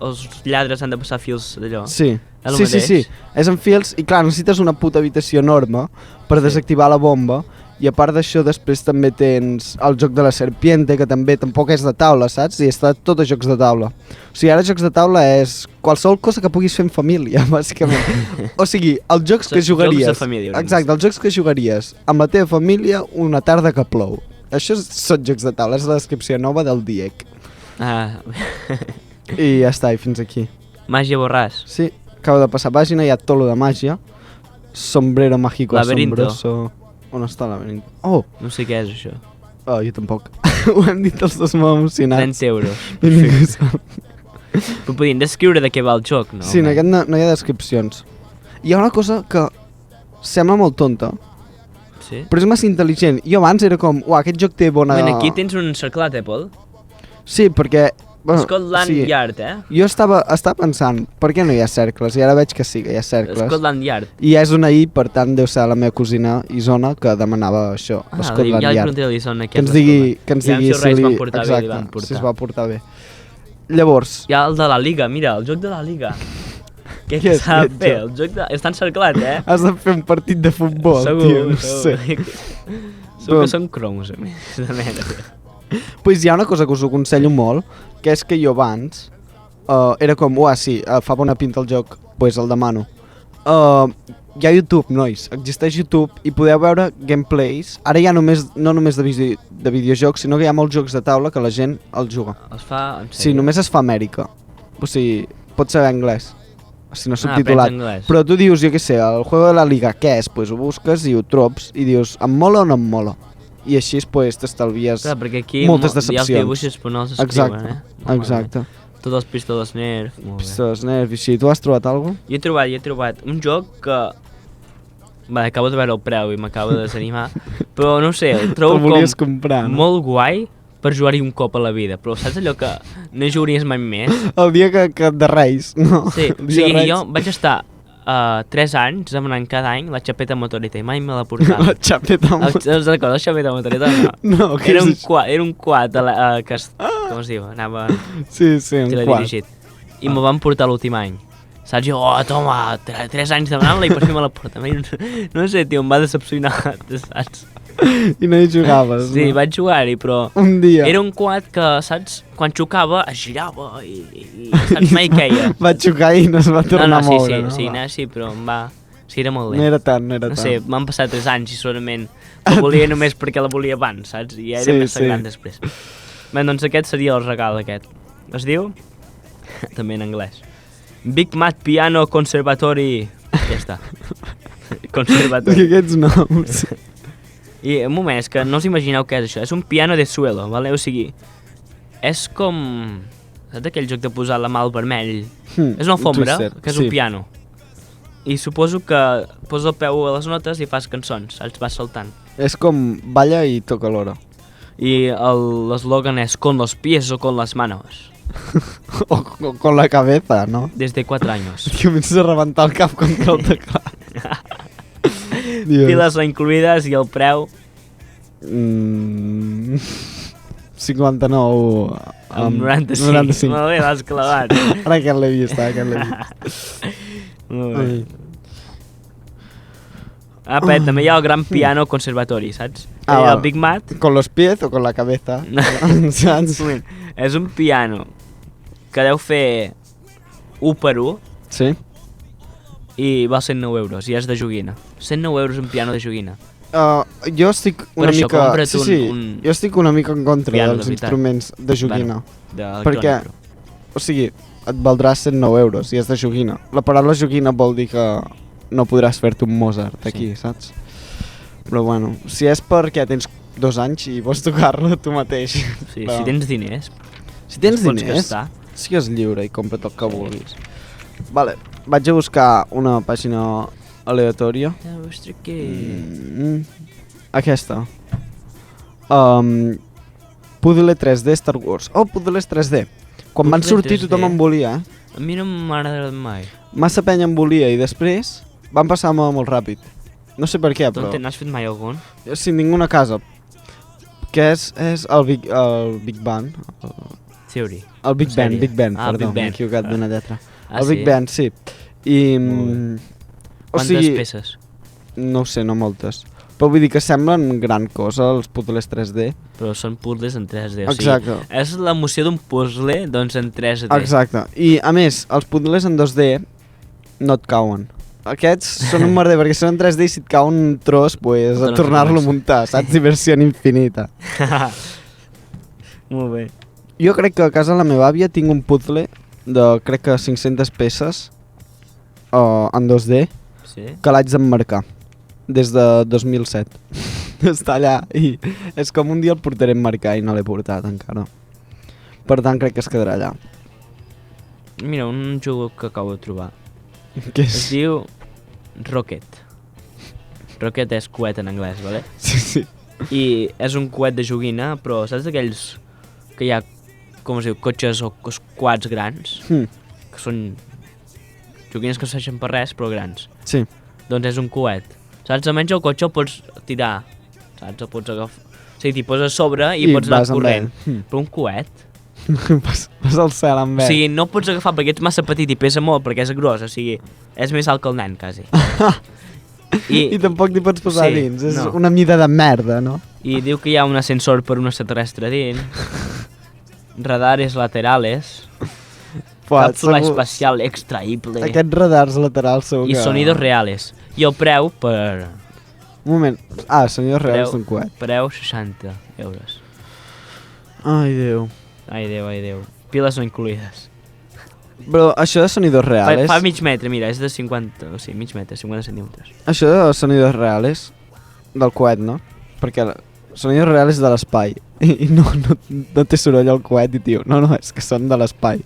els lladres han de passar fils d'allò? Sí, És el sí, sí, mateix? sí. És en fils i clar, necessites una puta habitació enorme per desactivar la bomba i a part d'això després també tens el joc de la serpiente que també tampoc és de taula, saps? I està tot a jocs de taula. O sigui, ara jocs de taula és qualsevol cosa que puguis fer en família, bàsicament. O sigui, els jocs Són que jugaries... jocs de família, hauríem de Exacte, els jocs que jugaries amb la teva família una tarda que plou. Això són jocs de taula, és la descripció nova del DIEC. Ah, I ja està, i fins aquí. Màgia Borràs. Sí, acabo de passar pàgina, hi ha tot lo de màgia. Sombrero mágico Laberinto. asombroso. On està el laberinto? Oh, No sé què és això. jo tampoc. Ho hem dit els dos molt emocionats. 30 euros. I ningú sap. Però podien descriure de què va el joc, no? Sí, en aquest no hi ha descripcions. Hi ha una cosa que sembla molt tonta, Sí? però és massa intel·ligent. Jo abans era com, aquest joc té bona... Bueno, aquí tens un cerclat, Pol? Sí, perquè... Bueno, Scotland Yard, eh? Jo estava pensant, per què no hi ha cercles? I ara veig que sí, que hi ha cercles. Scotland Yard. I és una I, per tant, deu ser la meva cosina Isona que demanava això, Scotland ja li Yard. preguntaré a l'Isona què Que és ens digui, l'Scotland. que ens Ja, digui si res van portar bé, li exacte, van portar. si es va portar bé. Llavors, Hi ha el de la Liga, mira, el joc de la Liga. Què Què és s'ha de aquest fer? joc? El joc de... Està encerclat, eh? has de fer un partit de futbol, tio, no sé. Segur que són cromos, a més. De merda. Pues hi ha una cosa que us aconsello molt, que és que jo abans era com, sí, fa bona pinta el joc, pues el demano. Hi ha YouTube, nois, existeix YouTube i podeu veure gameplays. Ara ja no només de videojocs, sinó que hi ha molts jocs de taula que la gent els juga. Els fa... En Sí, només es fa a Amèrica. O sigui, pots saber anglès, si no aprens subtitulat. anglès. Però tu dius, jo què sé, el juego de la Liga, què és? Pues ho busques i ho trobs i dius, em mola o no em mola? I així pues, t'estalvies Clar, perquè aquí moltes hi ha els decepcions. dibuixos però no els escriuen, Exacte, eh? exacte. Tots els pistoles nerf, molt bé. Pistoles nerf i així. Tu has trobat alguna cosa? Jo he trobat un joc que... Va, acabo de veure el preu i m'acabo de desanimar, però no ho sé, el trobo Te'l volies com comprar, no? molt guai per jugar-hi un cop a la vida, però saps allò que no hi jugaries mai més? El dia que de Reis, no? Sí, El o dia de sigui, Reis. jo vaig estar 3 anys demanant cada any la xapeta motoreta i mai me la portava. La xapeta amb... Els recordes la xapeta motoreta? No. No, què Era és un això? quad, que com es diu? Anava Sí, un quart. teledirigit. I me'l van portar l'últim any. Saps? Jo, toma, 3 anys demanant-la i per fi me la porta. No sé, tio, em va decepcionar, saps? I no hi jugaves, Sí, no? vaig jugar-hi, però Un dia. era un quad que, saps, quan xocava es girava i saps, mai queia. Va xocar i no es va tornar a moure, no? Sí, però em va... Sí, era molt No lent. era tant, no era No tant. sé, m'han passat 3 anys i segurament la volia només perquè la volia abans, saps? I ja era Sí, massa sí. gran després. Bé, doncs aquest seria el regal aquest. Es diu, també en anglès, Big Mat Piano Conservatory. Ja està. És que Conservatory. aquests noms... I un moment, és que no us imagineu què és això. És un piano de suelo, vale? O sigui, és com... Saps aquell joc de posar la mà al vermell? És una alfombra, que és un piano. I suposo que posa el peu a les notes i fas cançons, saps? Vas saltant. És com balla i toca l'hora. I l'eslògan és con los pies o con las manos. O con la cabeza, ¿no? Desde 4 años. Que comences a rebentar el cap contra el teclat. Dios. Piles incluïdes i el preu 59 amb 95. 95. Molt bé, l'has clavat. Ara aquest l'he vist, aquest l'he vist. Molt bé. Ai. Pet, també hi ha el Gran Piano Conservatori, saps? Ah, I va. el Big Mat Con los pies o con la cabeza? Saps? és un piano que deu fer 1 per 1 Sí? i val 109 euros i és de joguina. 109 euros un piano de joguina. Jo estic una Per això, mica... compra't Sí, jo estic una mica en contra piano, dels de veritat. instruments de joguina. Perquè, Perquè... o sigui, et valdrà 109 euros i és de joguina. La paraula joguina vol dir que no podràs fer-te un Mozart aquí, saps? Però bueno, si és perquè tens 2 anys i vols tocar-lo tu mateix. Sí, però... si tens diners, Si tens pots diners, gastar. sigues lliure i compra't el que vulguis. Vale, vaig a buscar una pàgina aleatòria. Aquesta. Puzzle 3D Star Wars. Oh, Puzzles 3D. Quan van Puzzle sortir 3D. tothom en volia, A mi no m'ha agradat mai. Massa penya en volia i després van passar molt ràpid. No sé per què, Tu però... n'has fet mai algun? Sin ninguna casa. Que és el Big Bang. Theory. El Big Ben, Sèrie. Big Ben, Ah, perdó, Big Ben. m'he equivocat d'una lletra. Ah, El Big sí? Ben, sí. I... Molt o Quantes sigui, peces? no ho sé, no moltes. Però vull dir que semblen gran cosa, els puzzles 3D. Però són puzzles en 3D. O Exacte. sigui, és l'emoció d'un puzzle, doncs en 3D. Exacte. I, a més, els puzzles en 2D no et cauen. Aquests són un merder, perquè són en 3D i si et cau un tros, pues, a tornar-lo a muntar, saps? Diversió infinita. Molt bé. Jo crec que a casa de la meva àvia tinc un puzzle de, crec que 500 peces en 2D, Sí? que l'haig d'emmarcar des de 2007. Està allà i és com un dia el portaré a emmarcar i no l'he portat encara. Per tant, crec que es quedarà allà. Mira, un joc que acabo de trobar. Què Es és? diu Rocket. Rocket és coet en anglès, vale? Sí, sí. I és un coet de joguina, però saps d'aquells que hi ha, com es diu, cotxes o quads grans? Que són joguines que no serveixen per res, però grans. Sí. Doncs és un coet. Saps? Almenys el cotxe el pots tirar, saps? El pots agafar... O sigui, t'hi poses a sobre i pots anar vas amb corrent. ell. Però un coet... Vas al cel amb O ell. sigui, no el pots agafar perquè ets massa petit i pesa molt, perquè és gros, o sigui, és més alt que el nen, quasi. I tampoc t'hi pots posar Sí, dins. És no. una mida de merda, no? I diu que hi ha un ascensor per un extraterrestre dins, radares laterales, càpsula espacial extraïble Aquests radars laterals segur i que... sonidos reales. I el preu per... Un moment. Sonidos reals d'un coet. Preu 60 euros. Ai, Déu. Ai, Déu, ai, Déu. Piles no incluïdes. Però això de sonidos reales... Fa mig metre, mira, és de 50... O sigui, mig metre, 50 centímetres. Això de sonidos reales del coet, no? Perquè sonidos reales de l'espai. I no té soroll al coet i tio. No, és que són de l'espai.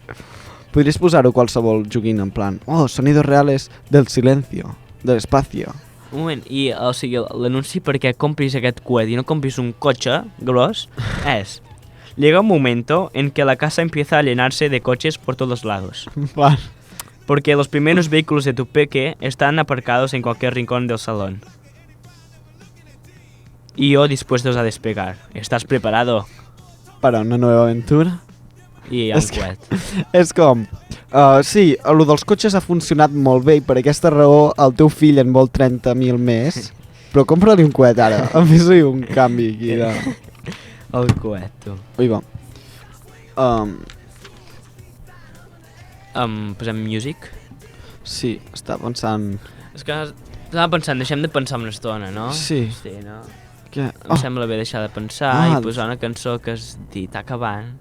Podries posar-ho qualsevol joguina en plan sonidos reales del silencio, del espacio. Un moment, i o sigui, l'anunci perquè compris aquest coet i no compris un cotxe gros és: llega un momento en que la casa empieza a llenarse de coches por todos lados, Vale. porque los primeros vehículos de tu peque están aparcados en cualquier rincón del salón. Y yo dispuestos a despegar. ¿Estás preparado? Para una nueva aventura. I hi ha un És que- coet. És com... sí, el dels cotxes ha funcionat molt bé i per aquesta raó el teu fill en vol 30.000 més, però compra-li un coet ara. Fes-hi un canvi aquí de... El coet, tu. Ui, va. Posem music? Sí, està pensant... És que estava pensant, deixem de pensar una estona, no? Sí. Sí, no? Què? Em sembla bé deixar de pensar Ah, i posar una cançó que es diu, està acabant,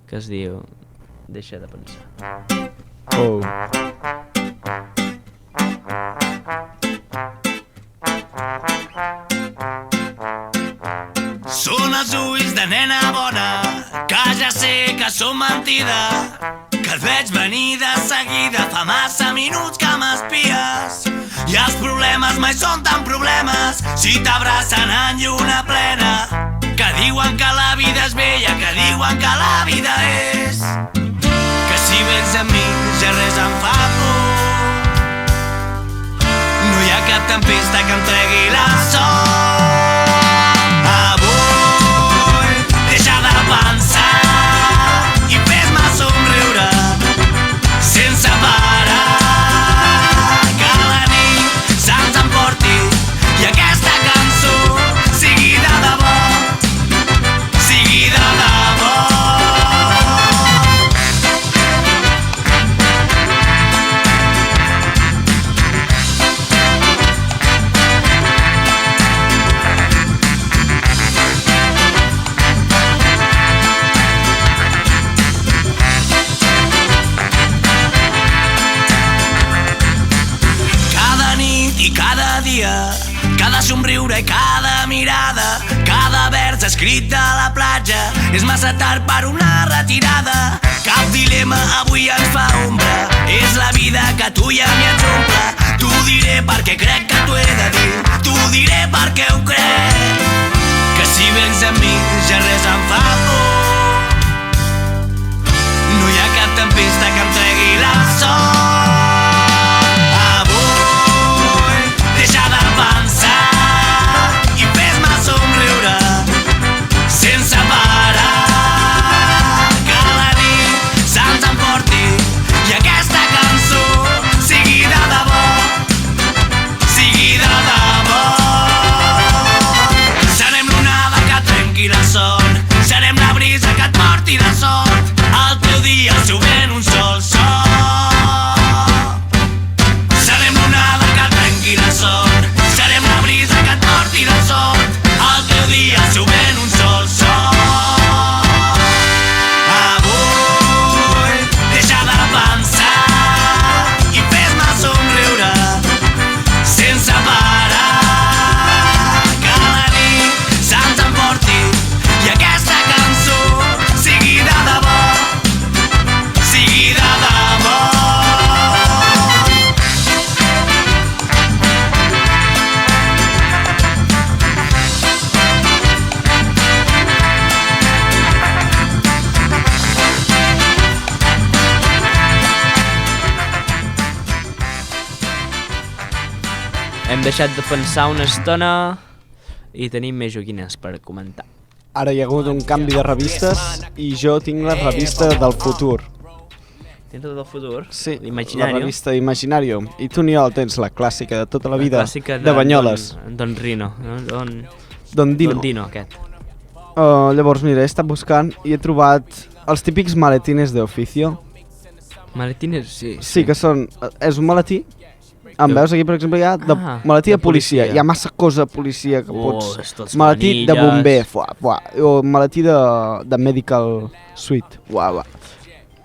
que es diu Deixa de pensar. Oh. Són els ulls de nena bona, que ja sé que són mentida, que et veig venir de seguida, fa massa minuts que m'espies. I els problemes mai són tan problemes si t'abracen en lluna plena, que diuen que la vida és bella, que diuen que la vida és, que si vens amb mi ja res em fa por, no hi ha cap tempesta que em tregui la sort. Avui deixa de pensar i fes-me somriure sense parar, que la nit se'ns emporti i aquesta cançó sigui de debò, sigui de debò. Cada nit i cada dia, cada somriure i cada mirada, cada vers escrit a la platja, és massa tard per una retirada. Cap dilema avui ens fa ombra, és la vida que tu i a mi ens omple. T'ho diré perquè crec que t'ho he de dir, t'ho diré perquè ho crec, que si vens amb mi ja res em fa por, no hi ha cap tempesta que em tregui la sort. Deixa de pensar i fes-me somriure sense parar, que la nit se'ns emporti i aquesta cançó sigui de debò, sigui de debò. deixat de pensar una estona i tenim més joguines per comentar. Ara hi ha hagut un canvi de revistes i jo tinc la revista del futur. Tens del futur? Sí, la Imaginario. revista Imaginario. I tu, Niol, tens la clàssica de tota la vida, clàssica de Banyoles. Don Rino. Don Dino. Don Dino, aquest. Llavors, mira, he estat buscant i he trobat els típics maletines d'oficio. Maletines, sí. Sí, que són... És un maletí. Em veus aquí, per exemple, hi ha maletí de policia. Hi ha massa cosa de policia que pots... tots Maletí de manilles. bomber. O maletí de medical suite.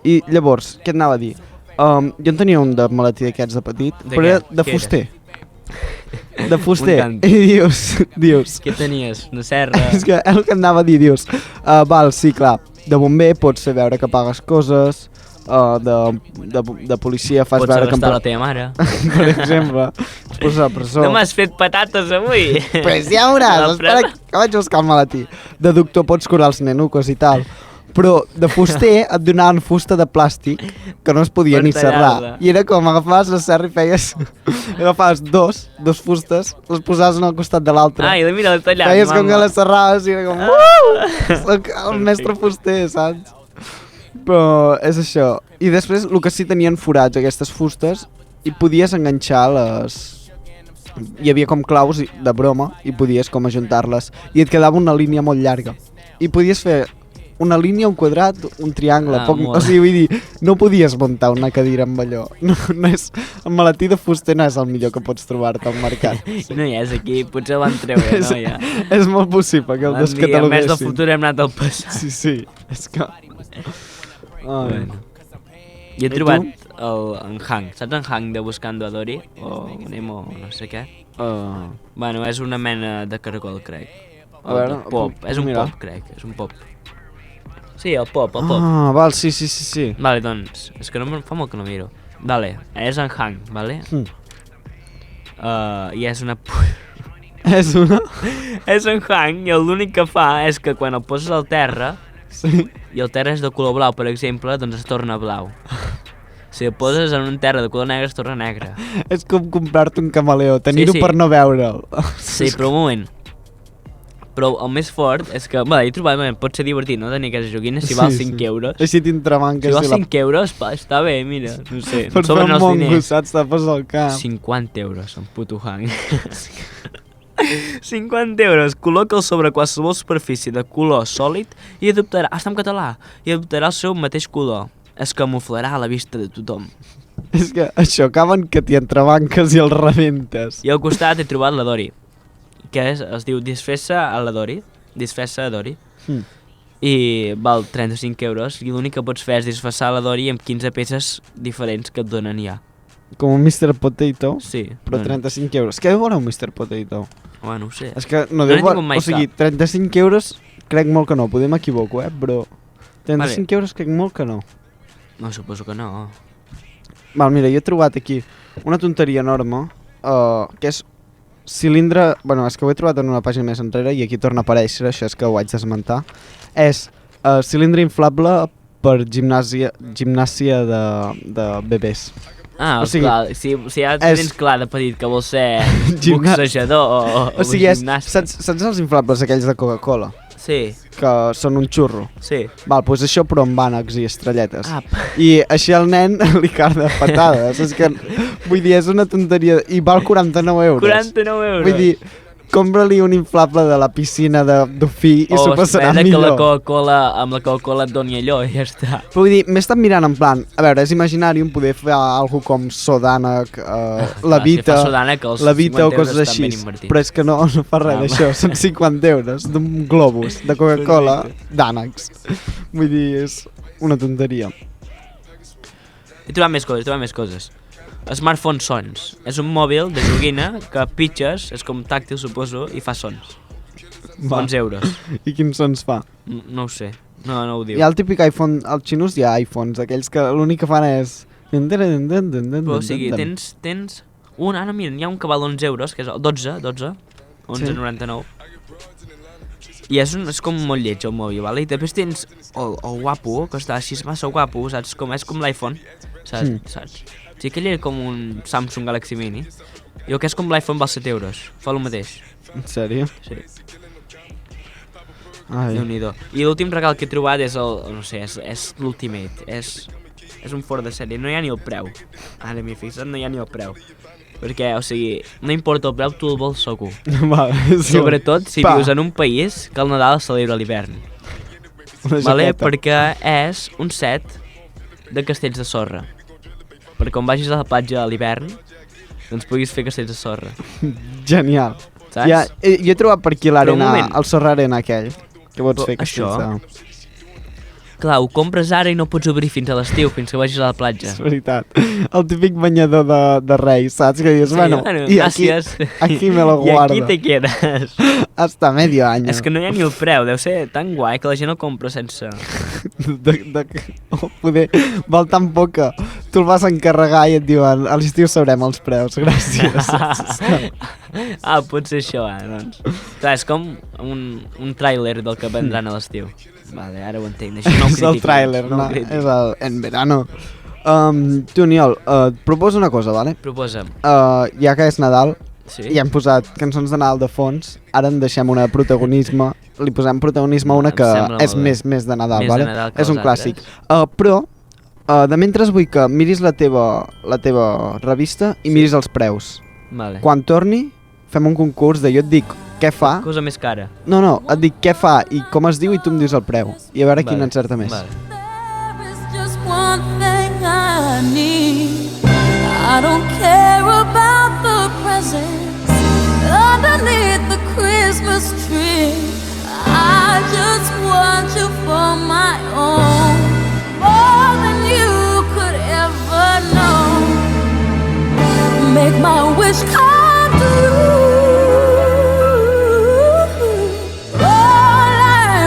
I llavors, què et anava a dir? Jo en tenia un de maletí d'aquests de petit, De però què? era de Què fuster. De fuster. M'encanta. I dius... Què tenies? Una serra? És que el que anava a dir, dius... Val, sí, clar, de bomber pots fer veure que pagues coses, de policia fas Pots veure que... arrestar la teva mare. Per exemple, es posa a presó. No m'has fet patates avui? Pues ja veuràs, espera que vaig buscar el maletí. De doctor pots curar els nenucos i tal. Però de fuster et donaven fusta de plàstic que no es podia Per ni serrar. tallar-la. I era com agafaves la serra i feies... agafaves dos fustes, les posaves una al costat de l'altra. Ai, mira, l'he tallat, Feies com que mama. les serraves i era com... Soc el mestre fuster, saps? Però és això. I després el que sí tenien forats aquestes fustes i podies enganxar les... Hi havia com claus de broma i podies com ajuntar-les. I et quedava una línia molt llarga. I podies fer una línia, un quadrat, un triangle, o sigui, vull dir, no podies muntar una cadira amb allò. No és, el maletí de fuster no és el millor que pots trobar-te al mercat. No hi és aquí, potser l'han treure, no? Ja. És molt possible que el En descataloguessin. més del futur hem anat al passat. Sí, és que... Bueno. Jo he trobat en Hank, saps en Hank de Buscando a Dory? O Nemo, no sé què. Bueno, és una mena de cargol, crec. A veure, Pop, és un mira. pop, crec, és un pop. Sí, el pop. Val, sí. Vale, doncs, és que fa molt que no miro. Vale, és en Hank, vale? I és una... És una? És en Hank i l'únic que fa és que quan el poses al terra Sí. i el terra és de color blau, per exemple, doncs es torna blau. Si el poses en un terra de color negre es torna negre. És com comprar-te un camaleó, tenir-ho Sí. per no veure'l. Sí, però un moment. Però el més fort és que, he trobat, pot ser divertit, no?, tenir aquestes joguines, si val 5 euros. Així t'entremanques. Si val 5 euros, està bé, mira, no sé, Per fer sobren un els mongo, diners. saps? Tapes el cap. 50 euros, un puto hang. 50 euros, col·loca-el sobre qualsevol superfície de color sòlid i adoptarà, està en català, i adoptarà el seu mateix color. Es camuflarà a la vista de tothom. És que això, acaben que t'hi entrebanques i el rebentes. I al costat he trobat la Dory, que es diu Disfessa a la Dory, Disfessa a Dory, i val 35 euros, i l'únic que pots fer és disfressar la Dory amb 15 peces diferents que et donen ja. Com un Mr. Potato, Sí. però 35 euros. Què deu veure un Mr. Potato? Home, no ho sé. És que no No deu n'he tingut mai O sigui, cap. 35 euros crec molt que no, poder m'equivoco, però 35 Vale. euros crec molt que no. No, suposo que no. Val, mira, jo he trobat aquí una tonteria enorme, que és cilindre... Bueno, és que ho he trobat en una pàgina més enrere i aquí torna a aparèixer, això és que ho haig d'esmentar. És cilindre inflable per gimnàsia de bebès. Ah, O sigui, clar, si ja és- tens clar de petit que vols ser Gimnàs- boxejador o O sigui, gimnasta. saps els inflables aquells de Coca-Cola? Sí, Que són un xurro. sí. Val, doncs això però amb ànecs i estrelletes. Ah, I així al nen li carda patades. És que, vull dir, és una tonteria. I val 49 euros. 49 euros. Vull dir, compra-li un inflable de la piscina d'Ofí i s'ho passarà espera que la millor. Coca-Cola, amb la Coca-Cola et doni allò i ja està. Però vull dir, m'he estat mirant en plan, a veure, és imaginàrium poder fer algo com sodànec, la si Vita, fa Sodànec, els la Vita o 50 coses euros així. estan ben invertits. Però és que no fa res Ah, d'això, són 50 euros d'un globus de Coca-Cola d'ànecs. Vull dir, és una tonteria. He trobat més coses. Smartphone Sons. És un mòbil de joguina que pitges, és com tàctil, suposo, i fa sons. Va. 11 euros. I quins sons fa? No ho sé. No ho diu. Hi ha el típic iPhone, als xinos hi ha iPhones, aquells que l'únic que fan és... Però, o sigui, tens un, ara mira, hi ha un que val 11 euros, que és el 11,99. I és com molt lleig el mòbil, vale? I després tens el guapo, que està així massa guapo, saps? És com l'iPhone, saps? Sí, aquell era com un Samsung Galaxy Mini. I el que és com l'iPhone val 7 euros. Fa el mateix. En sèrio? Sí. Ai. Déu-n'hi-do. I l'últim regal que he trobat és el... No sé, és l'Ultimate. És un fort de sèrie. No hi ha ni el preu. Ara m'hi he fixat, no hi ha ni el preu. Perquè, o sigui, no importa el preu, tu el vols segur. Vale, sí. Sobretot si Pa. vius en un país que el Nadal es celebra a l'hivern. Una Vale? jaqueta. Perquè és un set de castells de sorra. Perquè quan vagis a la platja a l'hivern, doncs puguis fer castells de sorra. Genial. Saps? Ja, jo he trobat per aquí Però un l'arena, moment. el Sorra Arena aquell, que pots Però fer això- castells de... Clar, ho compres ara i no pots obrir fins a l'estiu, fins que vagis a la platja. És veritat. El típic banyador de Reis, saps? Que dius, Sí, bueno, i aquí, gràcies. aquí me lo I guardo. aquí te quedes. Hasta medio año. És que no hi ha ni el preu, deu ser tan guai que la gent el compra sense... Poder, val tan poc que tu el vas encarregar i et diuen a l'estiu sabrem els preus, gràcies. Ah, pot ser això, doncs. Clar, és com un tràiler del que vendran a l'estiu. Vale, ara ho entenc. Així no ho És el critiquis, tràiler, no no? ho critiquis. És el en verano. Tu, Aniol, et proposo una cosa, vale? Proposa'm. Ja que és Nadal, Sí? i hem posat cançons de Nadal de fons, ara en deixem una protagonisme, li posem protagonisme a una Em que sembla és molt bé. més de Nadal, Més de vale? Nadal que És un els clàssic. altres. Però, de mentre vull que miris la teva revista i miris els preus. Vale. Quan torni, fem un concurs de jo et dic què fa, Cosa més cara. no, et dic què fa i com es diu i tu em dius el preu. I a veure quin Vale, encerta més. Vale. There is just one thing I need. I don't care about the presents underneath the Christmas tree. I just want you for my own, more than you could ever know. Make my wish come true. All I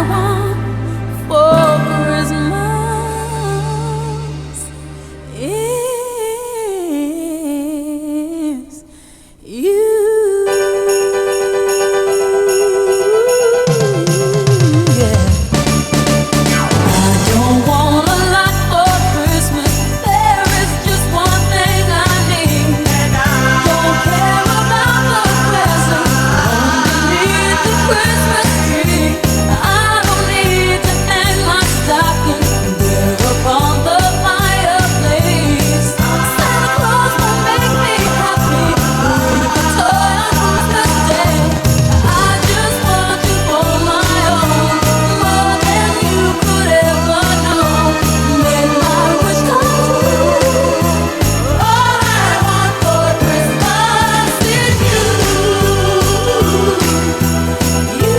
want for Christmas is you. Yeah. I don't want a lot for Christmas. There is just one thing I need. Don't care about the presents underneath the Christmas tree. I don't need to hang my stocking there upon the fireplace. Santa Claus will make me happy with a toy on Christmas Day. I just want you for my own, more than you could ever know. Make my wish come true. All I want for Christmas is you. You.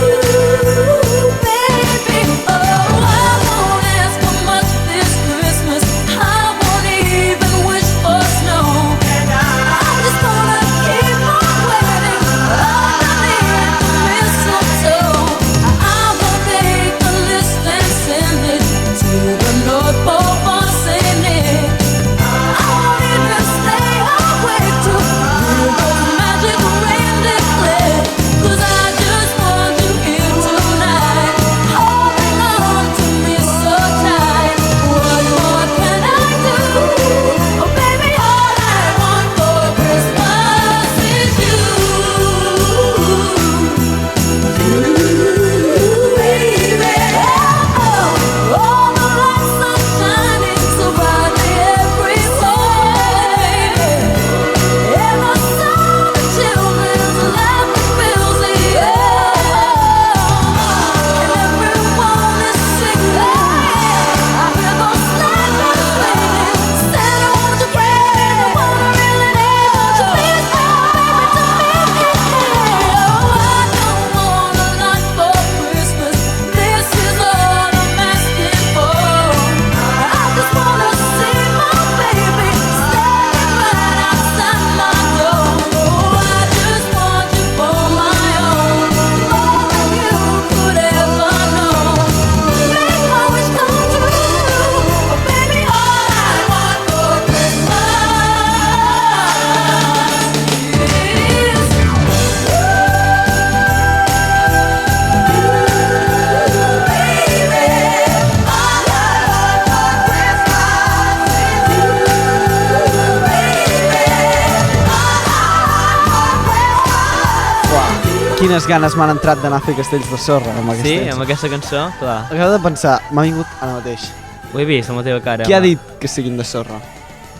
Quines ganes m'han entrat d'anar a fer castells de sorra amb Sí, aquesta. amb aquesta cançó, clar. Acabo de pensar, m'ha vingut ara mateix. Ho he vist amb la teva cara. Qui ha home. dit que siguin de sorra?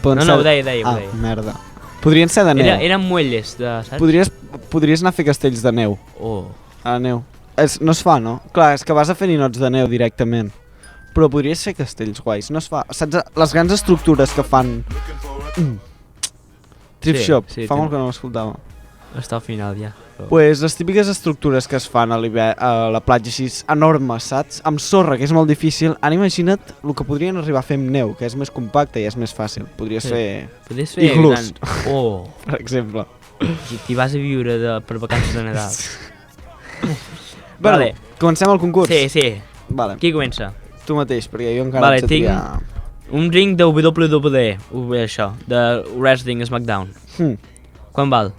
Poden No, ser- no, ho deia, ho Ah, deia. merda. Podrien ser de neu. Eren muelles, saps? Podries anar a fer castells de neu. Oh. A la neu. No es fa, no? Clar, és que vas a fer ninots de neu directament. Però podries fer castells guais. No es fa. Saps les grans estructures que fan... Trip Sí, Shop. sí, Fa té- molt que no l'escoltava. Està al final, ja. Però... Pues les típiques estructures que es fan a la platja així enormes, saps? Amb sorra, que és molt difícil. Ara imagina't el que podrien arribar a fer amb neu, que és més compacte i és més fàcil. Podries Sí. fer, Podries fer iglús. Oh, per exemple. t'hi vas a viure per vacances de Nadal. Bueno, Vale. comencem el concurs? Sí. Vale. Qui comença? Tu mateix, perquè jo encara Vale, haig de tinc- triar... Un ring de WWE, això, de Wrestling SmackDown. Quan val?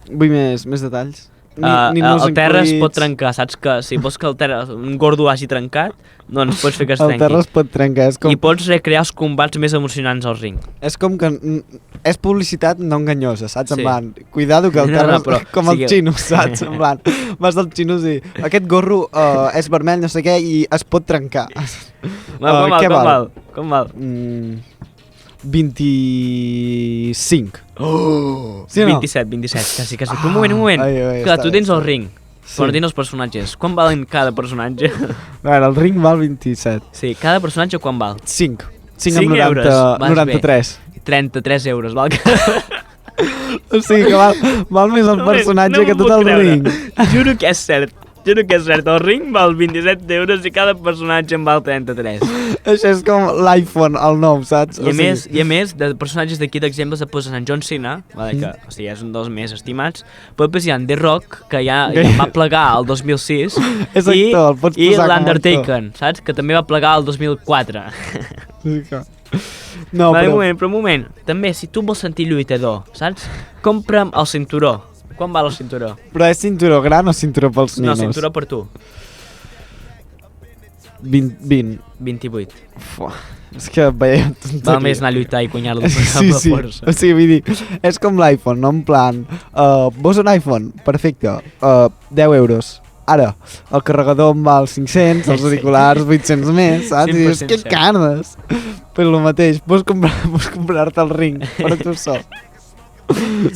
Vull més detalls. El terra es pot trencar, saps que si vols que un gordo hagi trencat, doncs pots fer que es El trenqui. terra es pot trencar, és com... I pots recrear els combats més emocionants al ring. És com que... És publicitat no enganyosa, saps? Sí. En plan, cuidado que el No, terra no, però com sí els que- xinos, saps? En plan, vas dels xinos i aquest gorro és vermell, no sé què, i es pot trencar. Què val? Com val? 25. Oh! Sí o no? 27, quasi. Però un moment. Ai, Clar, està tu bé, tens està el bé. ring, Sí. però no tens els personatges. Quan valen cada personatge? A veure, el ring val 27. Sí, cada personatge quan val? 5 5 amb 90, euros. Vas 93. 33 euros, val? O sigui que val més el personatge que tot el ring. Juro que és cert. El ring val 27 euros i cada personatge en val 33. Això és com l'iPhone, el nou, saps? I a més, de personatges d'aquí d'exemples et posen en John Cena, vale, que o sigui, és un dels més estimats, però després hi ha en The Rock, que ja va plegar el 2006, És actor, el pots i posar com a l'Undertaker, saps? Que també va plegar el 2004. No, Vale, però... un moment. També, si tu vols sentir lluitador, saps? Compra'm el cinturó. Quan val el cinturó? Però és cinturó gran o cinturó pels No, ninos? cinturó per tu. 20. 28. Fuà, és que veia tonteria. Val més anar a lluitar i guanyar-lo per Sí, la sí. força. O sigui, vull dir, és com l'iPhone, no? En plan, vols un iPhone? Perfecte. 10 euros. Ara, el carregador em val 500, els auriculars 800 més, saps? I dius, 100% que cert. canes! Però el mateix, vols comprar-te el ring per tu sol.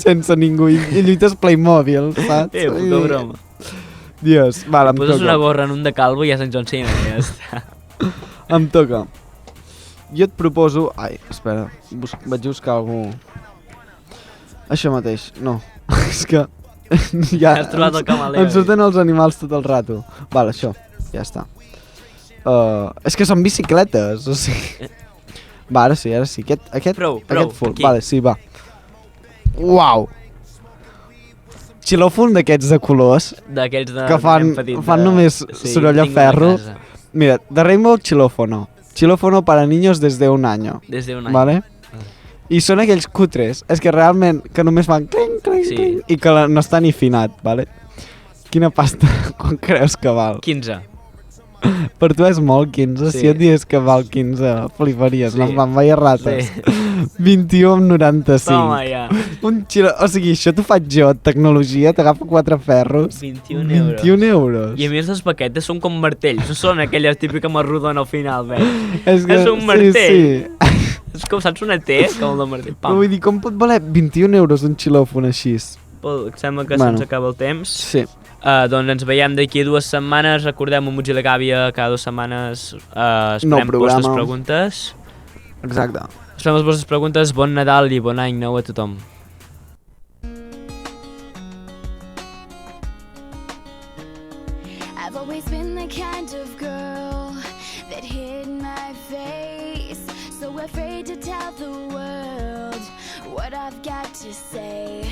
Sense ningú, i lluites Playmobil, saps? Poca broma. Dios, vale, em Poses una toca. gorra en un de calvo i és en John Cena, i ja està. Em toca. Jo et proposo... Ai, espera, vaig buscar algú... Això mateix, no. És que... ja Has trobat el camaleó. Em surten els animals tot el rato. Vale, això, ja està. És que són bicicletes, o sigui... Va, ara sí. Aquest Prou, full. aquí. Vale, sí, va. Uau! Xilòfon d'aquests de colors, D'aquells de... que fan només soroll a tinc una ferro. casa. Mira, de Rainbow Xilófono. Xilófono para niños desde un año. Des d'un any. ¿Vale? I són aquells cutres, és que realment que només fan clink, clink, Sí. clink, i que no està ni finat, ¿vale? Quina pasta, quan creus que val? 15. Per tu és molt 15, Sí. si et digués que val 15, fliparies, Sí. no em van veia rates. Sí. 21 amb 95. Toma, ja. O sigui, això t'ho faig jo, tecnologia, t'agafa 4 ferros. 21 euros. 21 euros. I a més les paquetes són com martells, no són aquelles típiques amb el rodon al final, veig. És És un martell. Sí, sí. És com, saps, una T, com el de martell. Però Pam. vull dir, com pot valer 21 euros un xilòfon així? Sembla que Bueno. se'ns acaba el temps. Sí. Doncs ens veiem d'aquí 2 setmanes. Recordem, un Motxilla Gàbia cada 2 setmanes esperem programa. vostres preguntes. Exacte. Esperem les vostres preguntes. Bon Nadal i bon any nou a tothom. I've always been the kind of girl that hid my face, so afraid to tell the world what I've got to say.